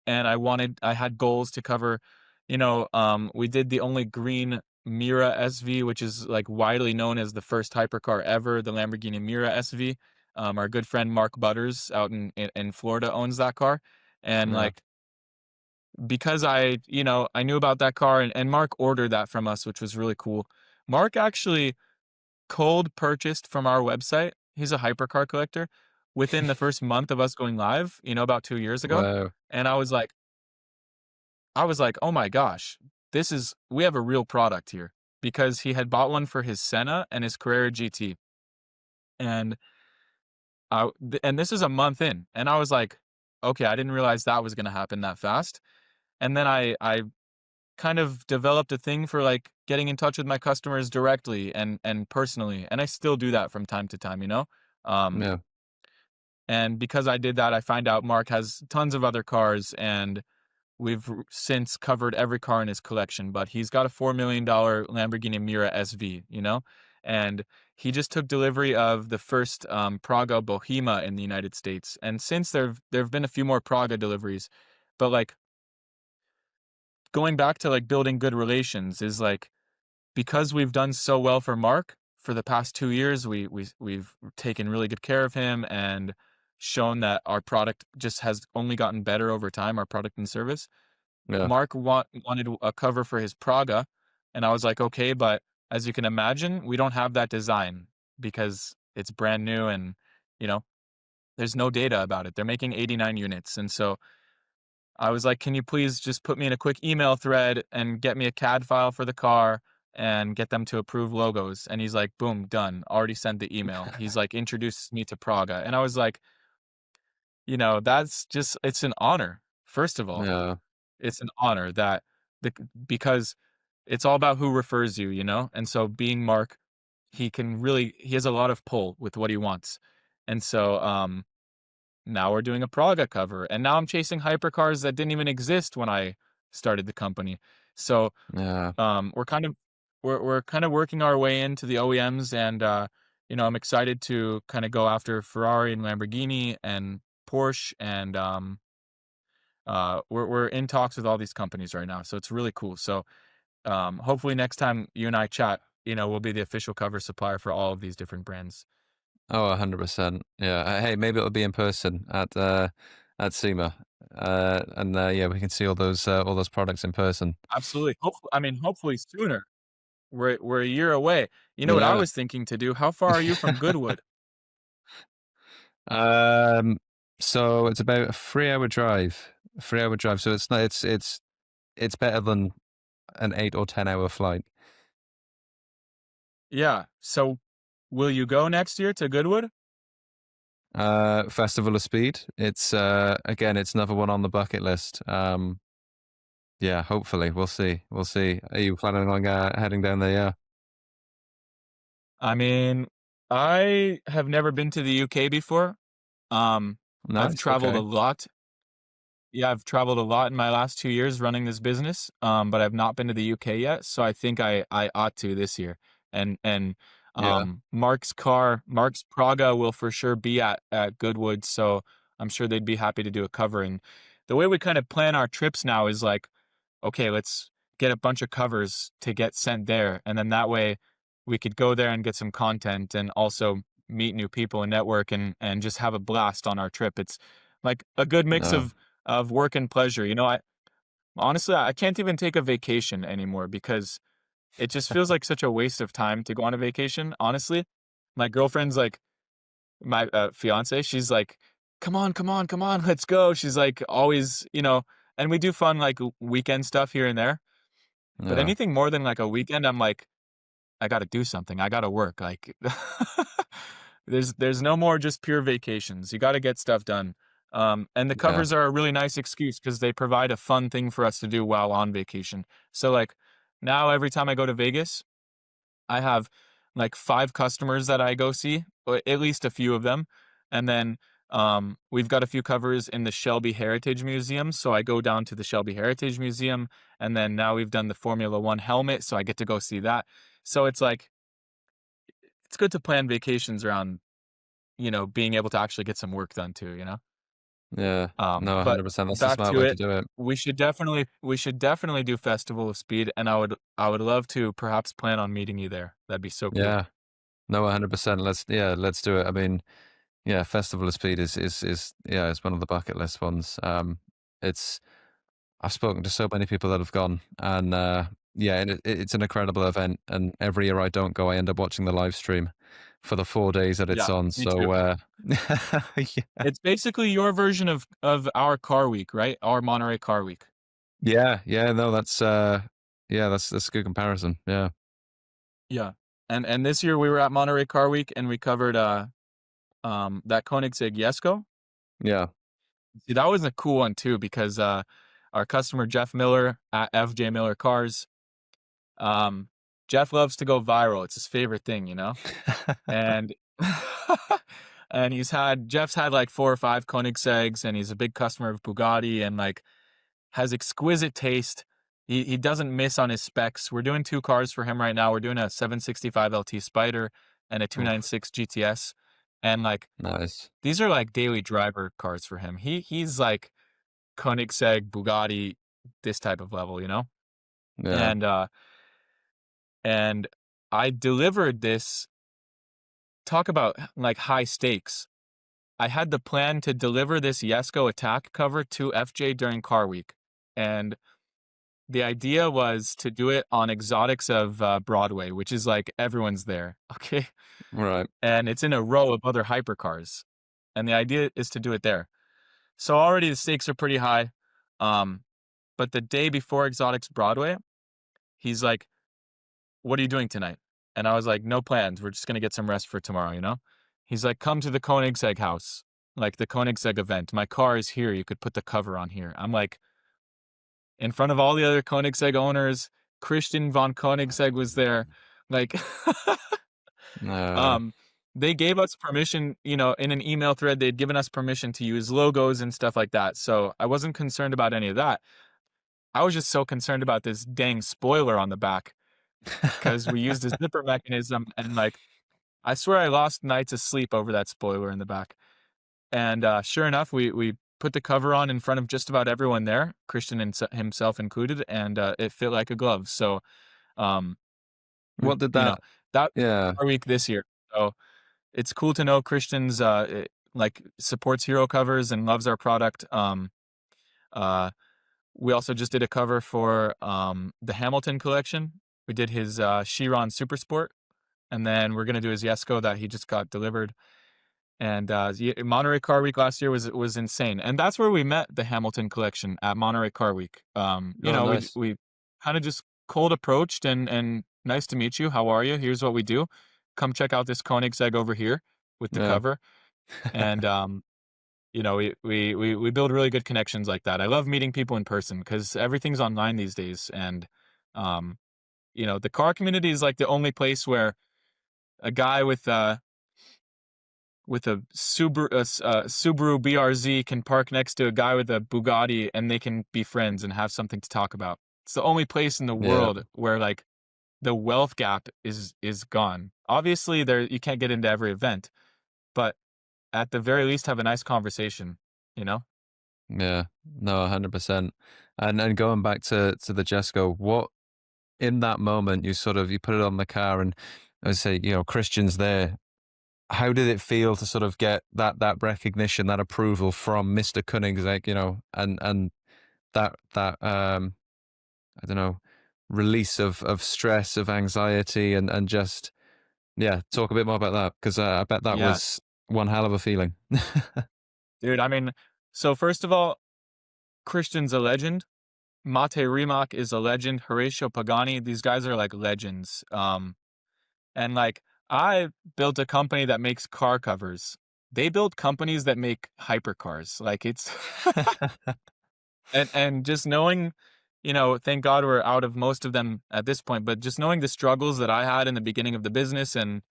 And I had goals to cover, we did the only green Mira SV, which is like widely known as the first hypercar ever, the Lamborghini Mira SV. Our good friend Mark Butters out in Florida owns that car. And yeah. like, because I knew about that car and Mark ordered that from us, which was really cool. Mark actually cold purchased from our website. He's a hypercar collector within the first month of us going live, about 2 years ago. Wow. And I was like, oh my gosh, we have a real product here because he had bought one for his Senna and his Carrera GT. And and this is a month in. And I was like, okay, I didn't realize that was going to happen that fast. And then I kind of developed a thing for like getting in touch with my customers directly and personally. And I still do that from time to time. Um, Yeah, and because I did that, I find out Mark has tons of other cars and we've since covered every car in his collection, but he's got a $4 million Lamborghini Mira SV. And he just took delivery of the first Praga Bohema in the United States. And since there've been a few more Praga deliveries, but like going back to like building good relations is like because we've done so well for Mark for the past 2 years, we've taken really good care of him and shown that our product just has only gotten better over time, our product and service. yeah, Mark wanted a cover for his Praga, and I was like, okay, but as you can imagine, we don't have that design because it's brand new and you know there's no data about it. They're making 89 units, and so I was like, can you please just put me in a quick email thread and get me a CAD file for the car and get them to approve logos? And he's like, boom, done. Already sent the email. He's like, introduce me to Praga. And I was like, that's just, it's an honor. First of all, yeah, it's an honor that the, because it's all about who refers you. And so being Mark, he has a lot of pull with what he wants. And so, now we're doing a Praga cover, and now I'm chasing hypercars that didn't even exist when I started the company. So yeah. we're kind of working our way into the OEMs, and I'm excited to kind of go after Ferrari and Lamborghini and Porsche, and we're in talks with all these companies right now. So it's really cool. So hopefully next time you and I chat, we'll be the official cover supplier for all of these different brands. Oh, 100%. Yeah. Hey, maybe it'll be in person at SEMA. And yeah, we can see all those products in person. Absolutely. I mean, hopefully sooner. We're a year away. You know what I Yeah. was thinking to do? How far are you from Goodwood? Um, so it's about a 3 hour drive. A 3 hour drive. So it's not it's better than an 8 or 10 hour flight. Yeah. So will you go next year to Goodwood? Festival of Speed. It's again, it's another one on the bucket list. Yeah, hopefully we'll see. We'll see. Are you planning on heading down there? Yeah. I mean, I have never been to the UK before. I've Nice. traveled a Okay. lot. Yeah, I've traveled a lot in my last 2 years running this business, but I've not been to the UK yet, so I think I ought to this year. And Yeah. Mark's Praga will for sure be at Goodwood, so I'm sure they'd be happy to do a cover. And the way we kind of plan our trips now is like, okay, let's get a bunch of covers to get sent there. And then that way we could go there and get some content and also meet new people and network and just have a blast on our trip. It's like a good mix No. of work and pleasure. You know, I honestly I can't even take a vacation anymore because it just feels like such a waste of time to go on a vacation. Honestly, my girlfriend's like my fiance, she's like, come on, come on, come on, let's go. She's like always, and we do fun like weekend stuff here and there. But Yeah. anything more than like a weekend, I'm like, I got to do something. I got to work. Like, there's no more just pure vacations. You got to get stuff done. And the Yeah. covers are a really nice excuse because they provide a fun thing for us to do while on vacation. So like now every time I go to Vegas, I have like 5 customers that I go see, or at least a few of them. And then we've got a few covers in the Shelby Heritage Museum. So I go down to the Shelby Heritage Museum. And then now we've done the Formula One helmet. So I get to go see that. So it's like, it's good to plan vacations around, being able to actually get some work done too. Yeah. No, But 100%. That's the back smart to way to it, do it. we should definitely do Festival of Speed. And I would love to perhaps plan on meeting you there. That'd be so cool. Yeah. No, 100%. Let's do it. I mean, yeah, Festival of Speed is yeah, it's one of the bucket list ones. It's I've spoken to so many people that have gone, and yeah, and it's an incredible event. And every year I don't go, I end up watching the live stream for the 4 days that it's Yeah, on. me too. So yeah, It's basically your version of our car week, right? Our Monterey car week. yeah. No, that's yeah, that's a good comparison. Yeah, Yeah. And this year we were at Monterey Car Week and we covered that Koenigsegg Jesko. yeah, See, that was a cool one too because our customer Jeff Miller at FJ Miller Cars, um Jeff loves to go viral. It's his favorite thing. And and Jeff's had like 4 or 5 Koenigsegg's and he's a big customer of Bugatti and like has exquisite taste. He doesn't miss on his specs. We're doing 2 cars for him right now. We're doing a 765 LT Spider and a Oof, 296 GTS. And like nice. these are like daily driver cars for him. He's like Koenigsegg, Bugatti, this type of level. Yeah, And and I delivered this. Talk about like high stakes. I had the plan to deliver this Jesko attack cover to FJ during car week. And the idea was to do it on Exotics of Broadway, which is like everyone's there. Okay. right. And it's in a row of other hypercars. And the idea is to do it there. So already the stakes are pretty high. Um, but the day before Exotics Broadway, he's like, what are you doing tonight? And I was like, no plans. We're just going to get some rest for tomorrow. He's like, come to the Koenigsegg house, like the Koenigsegg event. My car is here. You could put the cover on here. I'm like, in front of all the other Koenigsegg owners, Christian von Koenigsegg was there. Like, Uh, um, they gave us permission, in an email thread, they'd given us permission to use logos and stuff like that. So I wasn't concerned about any of that. I was just so concerned about this dang spoiler on the back because we used a zipper mechanism and like I swear I lost nights of sleep over that spoiler in the back. And sure enough, we put the cover on in front of just about everyone there, Christian himself included, and it fit like a glove. So um, we've what did that? that Yeah, our week this year. So it's cool to know Christian's like supports hero covers and loves our product. Uh, we also just did a cover for the Hamilton collection. We did his Chiron Super Sport, and then we're gonna do his Jesko that he just got delivered. And Monterey Car Week last year was insane, and that's where we met the Hamilton collection at Monterey Car Week. oh, nice. We kind of just cold approached and nice to meet you. How are you? Here's what we do. Come check out this Koenigsegg over here with the Yeah, cover, and we build really good connections like that. I love meeting people in person because everything's online these days, and the car community is like the only place where a guy with with a Subaru BRZ can park next to a guy with a Bugatti and they can be friends and have something to talk about. It's the only place in the Yeah. world where like the wealth gap is gone. Obviously, there you can't get into every event, but at the very least, have a nice conversation. You know? Yeah. No, 100%. And going back to the Jesco, what in that moment you sort of you put it on the car and I say, you know, Christian's there. How did it feel to sort of get that recognition, that approval from Mr. Koenigsegg, you know, and that I don't know, release of stress, of anxiety, and just yeah, talk a bit more about that because I bet that Yeah, was one hell of a feeling. dude. I mean, so first of all, Christian's a legend. Mate Rimac is a legend. Horatio Pagani, these guys are like legends. And like I built a company that makes car covers. They build companies that make hypercars. Like it's and just knowing, you know, thank God we're out of most of them at this point, but just knowing the struggles that I had in the beginning of the business and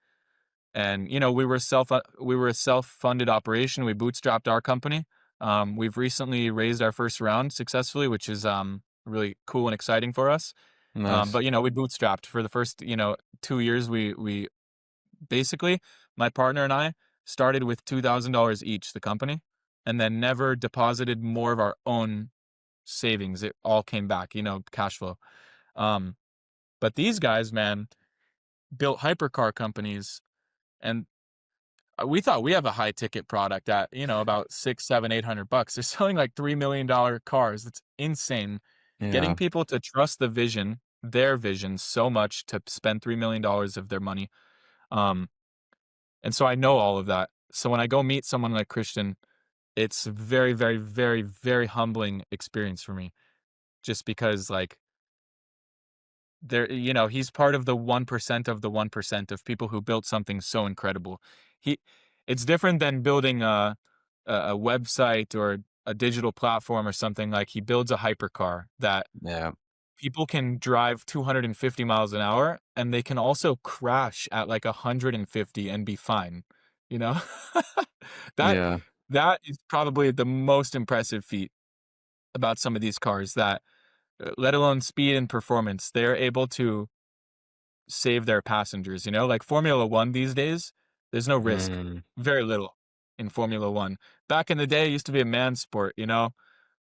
you know, we were a self-funded operation. We bootstrapped our company. We've recently raised our first round successfully, which is really cool and exciting for us. Nice. But you know, we bootstrapped for the first, you know, 2 years. We basically, my partner and I started with $2,000 each, the company, and then never deposited more of our own savings. It all came back, you know, cash flow. Um, but these guys, man, built hypercar companies, and we thought we have a high ticket product at, you know, about six, seven, $800. They're selling like $3 million cars. It's insane. Getting Yeah. people to trust the vision, their vision, so much to spend $3 million of their money. Um, And so I know all of that. So when I go meet someone like Christian, it's very, very, very, very humbling experience for me. Just because like there, you know, he's part of the 1% of the 1% of people who built something so incredible. He it's different than building a website or a digital platform or something. Like he builds a hypercar that Yeah. people can drive 250 miles an hour and they can also crash at like 150 and be fine, you know? that Yeah. that is probably the most impressive feat about some of these cars that let alone speed and performance, they're able to save their passengers, you know? Like Formula 1 these days, there's no risk. Mm. Very little in Formula 1. Back in the day, it used to be a man sport, you know?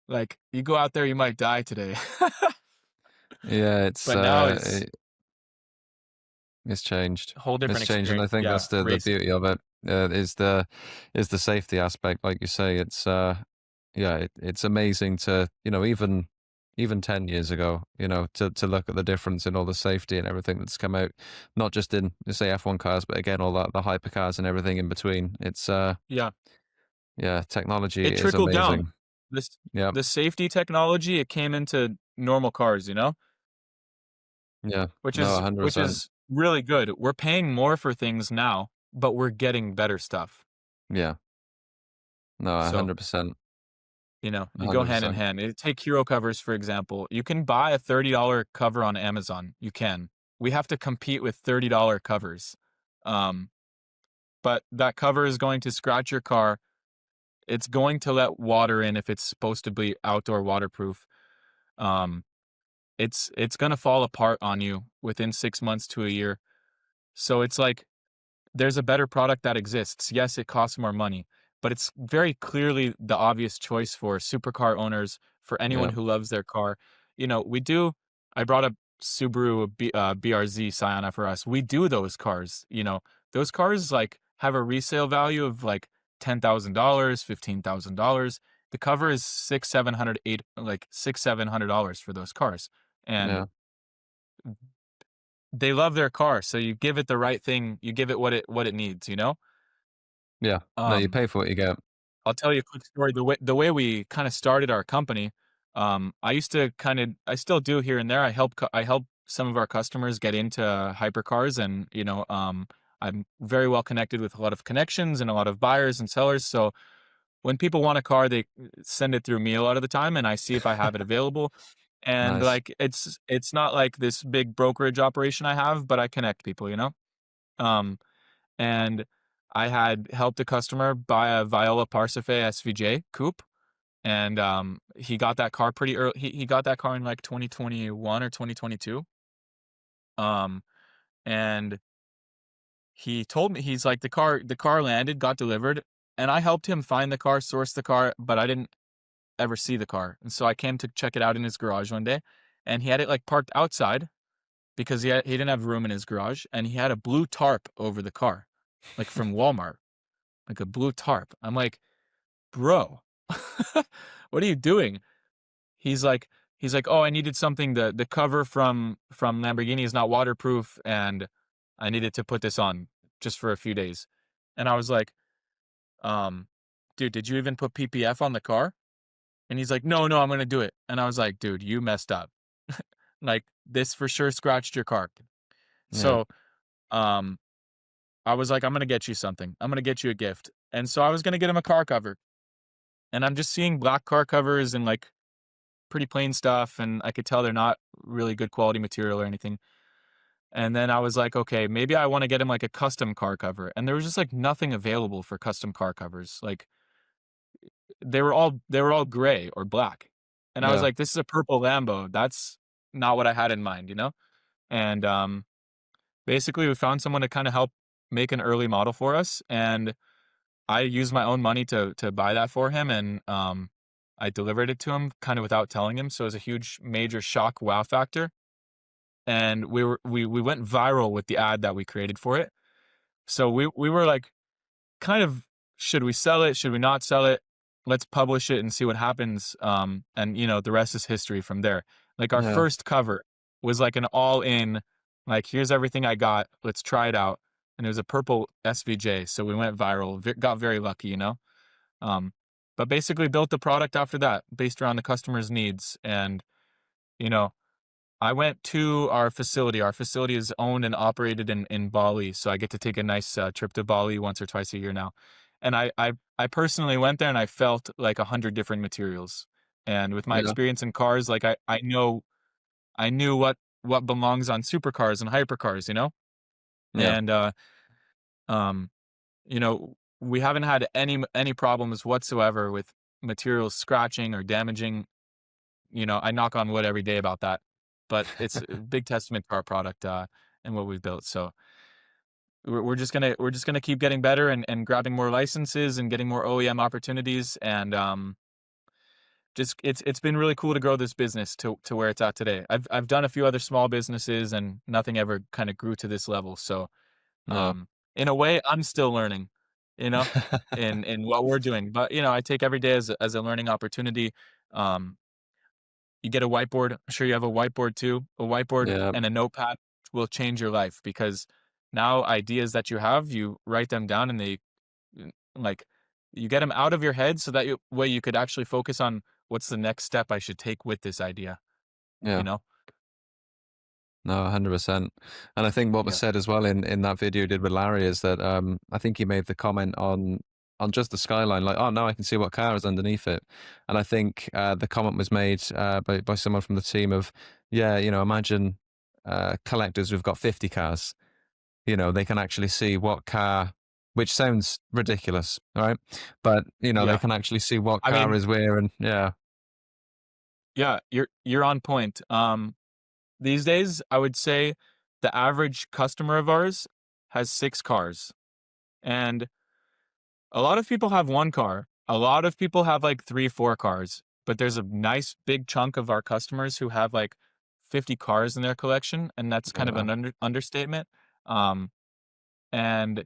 Like you go out there, you might die today. Yeah, But now it's it's changed. a whole It's different changed, and I experience. think Yeah, that's the racing. beauty of it, is the safety aspect, like you say, yeah, it's amazing to, you know, even 10 years ago, you know, to look at the difference in all the safety and everything that's come out, not just in, say, F1 cars, but again, all that the hypercars and everything in between. It's, Yeah. yeah, technology It is trickled down. amazing. This Yeah, the safety technology, it came into normal cars, you know? yeah. Which No, is which 100%. is really good. We're paying more for things now, but we're getting better stuff. Yeah. No, So, 100%. you know, you go hand in 100%. hand. Take hero covers, for example. You can buy a $30 cover on Amazon. You can. We have to compete with $30 covers. Um, but that cover is going to scratch your car. It's going to let water in if it's supposed to be outdoor waterproof. Um, it's gonna fall apart on you within 6 months to a year. So it's like there's a better product that exists. Yes, it costs more money, but it's very clearly the obvious choice for supercar owners, for anyone Yeah, who loves their car. You know, we do. I brought up BRZ Scion for us. We do those cars. You know, those cars like have a resale value of like $10,000, $15,000. The cover is six, 700, eight, like six, $700 for those cars, and yeah, they love their car. So you give it the right thing. You give it what it needs. You know. yeah. No, you Um, pay for what you get. I'll tell you a quick story. The way we kind of started our company, I used to I still do here and there. I help some of our customers get into hypercars, and you know, I'm very well connected with a lot of connections and a lot of buyers and sellers. So when people want a car, they send it through me a lot of the time, and I see if I have it available. And Nice. like it's not like this big brokerage operation I have, but I connect people, you know. Um, and I had helped a customer buy a Viola Parsife SVJ coupe, and he got that car pretty early. He got that car in like 2021 or 2022. Um, and he told me, he's like, the car landed, got delivered, and I helped him find the car, source the car, but I didn't ever see the car. And so I came to check it out in his garage one day, and he had it like parked outside because he didn't have room in his garage, and he had a blue tarp over the car, like from Walmart, like a blue tarp. I'm like, bro, what are you doing? He's like, oh, I needed something. The cover from Lamborghini is not waterproof, and I needed to put this on just for a few days. And I was like, um, dude, did you even put PPF on the car? And he's like, no, no, I'm gonna do it. And I was like, dude, you messed up. Like, this for sure scratched your car. Yeah. So, um, I was like, I'm gonna get you something. I'm gonna get you a gift. And so I was gonna get him a car cover. And I'm just seeing black car covers and like pretty plain stuff, and I could tell they're not really good quality material or anything. And then I was like, okay, maybe I want to get him like a custom car cover. And there was just like nothing available for custom car covers. Like they were all gray or black. And I was Yeah. like, this is a purple Lambo. That's not what I had in mind, And basically we found someone to kind of help make an early model for us, and I used my own money to buy that for him, and I delivered it to him kind of without telling him. So it was a huge major shock wow factor. And we went viral with the ad that we created for it. So we were like, kind of, should we sell it? Should we not sell it? Let's publish it and see what happens. And the rest is history from there. Like our Yeah. first cover was like an all in, like, here's everything I got. Let's try it out. And it was a purple SVJ. So we went viral, got very lucky. Um, but basically built the product after that based around the customer's needs. And, you know, I went to our facility. Our facility is owned and operated in Bali, so I get to take a nice trip to Bali once or twice a year now. And I personally went there and I felt like 100 different materials. And with my Yeah. experience in cars, like I knew what belongs on supercars and hypercars. Yeah. And um, we haven't had any problems whatsoever with materials scratching or damaging. I knock on wood every day about that, but it's a big testament to our product, and what we've built. So we're just gonna keep getting better and grabbing more licenses and getting more OEM opportunities. And just it's been really cool to grow this business to where it's at today. I've done a few other small businesses and nothing ever kind of grew to this level. So Yeah. in a way, I'm still learning, you know, in what we're doing. But I take every day as a learning opportunity. Um, you get a whiteboard. I'm sure you have a whiteboard too. A whiteboard Yeah. and a notepad will change your life, because now ideas that you have, you write them down, and like, you get them out of your head so that way you could actually focus on what's the next step I should take with this idea, you Yeah. know? No, 100%. And I think what was Yeah. said as well in that video you did with Larry is that I think he made the comment on just the skyline, like, oh, now I can see what car is underneath it. And I think the comment was made by someone from the team of, yeah, imagine collectors who've got 50 cars. They can actually see what car, which sounds ridiculous, right? But they Yeah. can actually see what I car mean, is where, and yeah, yeah, you're on point. These days, I would say the average customer of ours has 6 cars. And a lot of people have 1 car. A lot of people have like 3, 4 cars. But there's a nice big chunk of our customers who have like 50 cars in their collection, and that's kind of yeah, an understatement. Um, and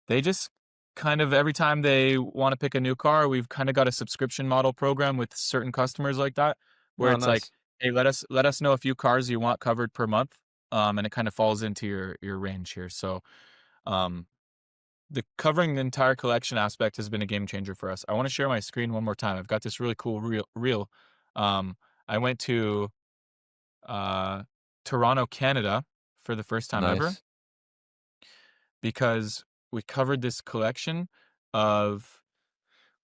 they just kind of, every time they want to pick a new car, we've kind of got a subscription model program with certain customers like that, where oh, it's like, nice, hey, let us know a few cars you want covered per month, and it kind of falls into your range here. So um, the covering the entire collection aspect has been a game changer for us. I want to share my screen one more time. I've got this really cool reel. Um, I went to uh, Toronto, Canada for the first time ever, nice. because we covered this collection of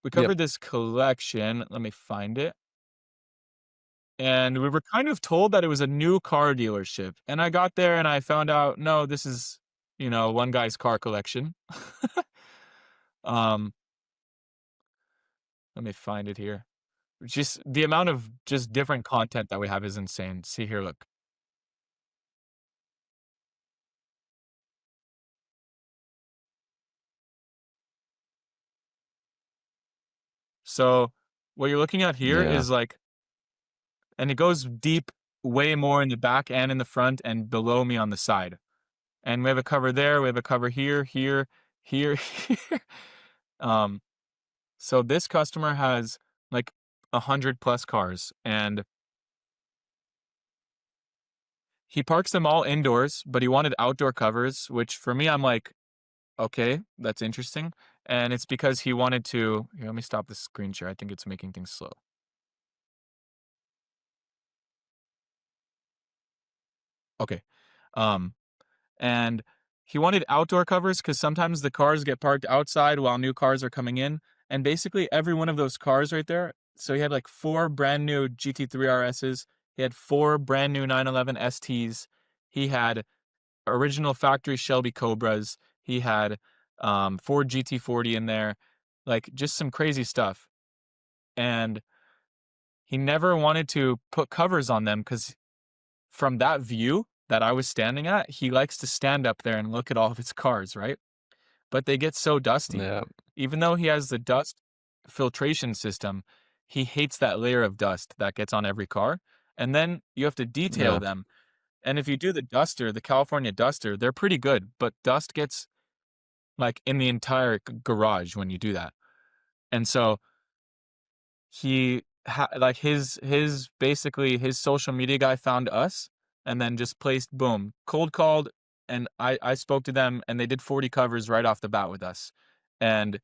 we Yep. covered this collection. Let me find it. And we were kind of told that it was a new car dealership. And I got there and I found out, no, this is, one guy's car collection. Um, Let me find it here. Just the amount of just different content that we have is insane. See here, look. So what you're looking at here Yeah. is like, and it goes deep way more in the back and in the front and below me on the side. And we have a cover there, we have a cover here, here, here, here. Um, so this customer has like 100 plus cars, and he parks them all indoors, but he wanted outdoor covers, which for me, I'm like, okay, that's interesting. And it's because he wanted to, here, let me stop the screen share. I think it's making things slow. Okay. Um, and he wanted outdoor covers because sometimes the cars get parked outside while new cars are coming in. And basically, every one of those cars right there. So he had like four brand new GT3 RSs. He had four brand new 911 STs. He had original factory Shelby Cobras. He had four GT40 in there, like just some crazy stuff. And he never wanted to put covers on them because from that view that I was standing at, he likes to stand up there and look at all of his cars, right? But they get so dusty. Yeah. Even though he has the dust filtration system, he hates that layer of dust that gets on every car. And then you have to detail Yeah. them. And if you do the duster, the California duster, they're pretty good, but dust gets like in the entire garage when you do that. And so like his basically his social media guy found us and then just placed boom cold called, and I spoke to them and they did 40 covers right off the bat with us, and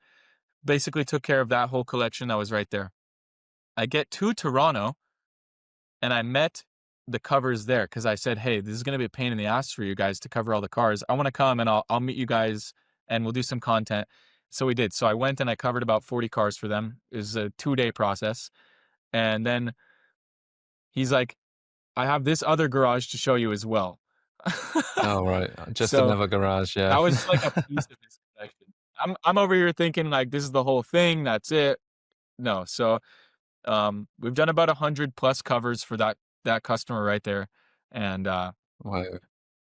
basically took care of that whole collection that was right there. I get to Toronto and I met the covers there because I said, hey, this is going to be a pain in the ass for you guys to cover all the cars. I want to come and I'll meet you guys and we'll do some content. So we did. So I went and I covered about 40 cars for them. It was a 2-day process. And then he's like, I have this other garage to show you as well. Oh, right. Just So another garage. Yeah. that was like a piece of his collection. I'm over here thinking like this is the whole thing. That's it. No. So we've done about 100 plus covers for that customer right there, and Wow.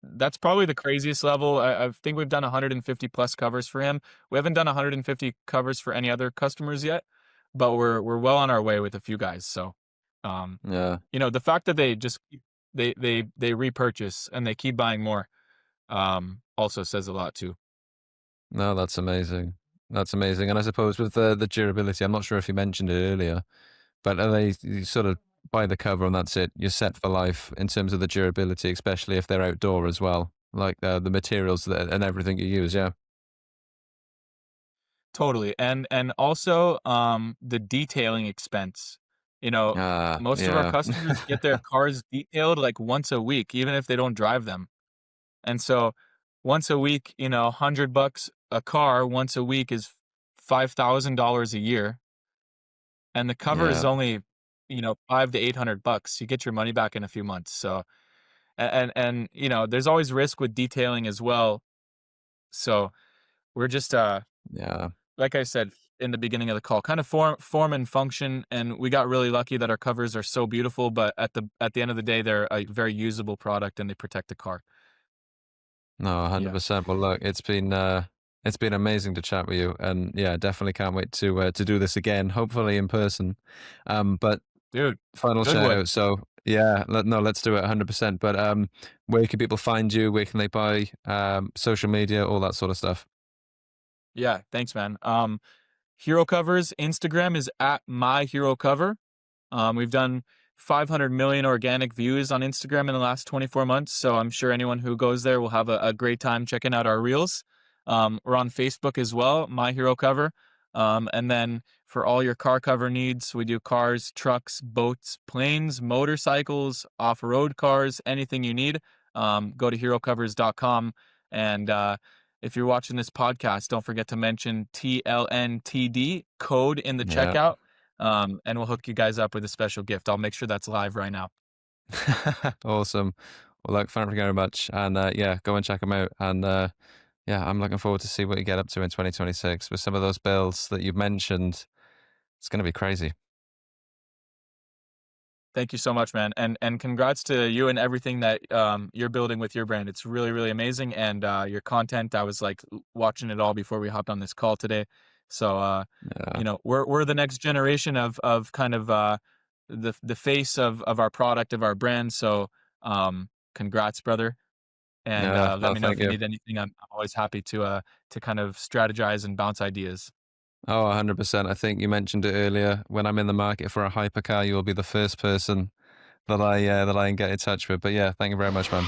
that's probably the craziest level. I think we've done 150 plus covers for him. We haven't done 150 covers for any other customers yet, but we're well on our way with a few guys. So, um, Yeah. the fact that they repurchase and they keep buying more, also says a lot too. No, that's amazing. That's amazing. And I suppose with the durability, I'm not sure if you mentioned it earlier, but are they you sort of buy the cover and that's it? You're set for life in terms of the durability, especially if they're outdoor as well, like the materials that and everything you use. Yeah. Totally, and also, the detailing expense. You know, Ah, most of our yeah. customers get their cars detailed, like, once a week, even if they don't drive them, and so, once a week, $100 a car once a week is $5,000 a year, and the cover is Yeah. only, 5 to $800. You get your money back in a few months, so there's always risk with detailing as well, so we're just, Yeah. like I said in the beginning of the call, kind of form and function, and we got really lucky that our covers are so beautiful. But at the end of the day, they're a very usable product and they protect the car. No, Yeah, 100%. Well, look, it's been amazing to chat with you, and yeah, definitely can't wait to do this again, hopefully in person. But dude, final good shout would. out. So yeah, no, let's do it 100%. But where can people find you? Where can they buy? Social media, all that sort of stuff. Yeah, thanks, man. Hero Covers Instagram is at my hero cover. We've done 500 million organic views on Instagram in the last 24 months, so I'm sure anyone who goes there will have a great time checking out our reels. We're on Facebook as well, My Hero Cover. And then for all your car cover needs, we do cars, trucks, boats, planes, motorcycles, off-road cars, anything you need. Go to herocovers.com. And if you're watching this podcast, don't forget to mention TLNTD code in the Yeah. checkout, and we'll hook you guys up with a special gift. I'll make sure that's live right now. Awesome. Well, look, thank you very much, and yeah, go and check them out, and yeah, I'm looking forward to see what you get up to in 2026 with some of those builds that you've mentioned. It's going to be crazy. Thank you so much, man, and congrats to you and everything that you're building with your brand. It's really really amazing, and your content. I was like watching it all before we hopped on this call today. So Yeah. we're the next generation of kind of the face of our product, of our brand. So congrats, brother, and Yeah. let Oh, me know thank if you you. need anything. I'm always happy to kind of strategize and bounce ideas. Oh, 100%. I think you mentioned it earlier. When I'm in the market for a hypercar, you will be the first person that I get in touch with. But yeah, thank you very much, man.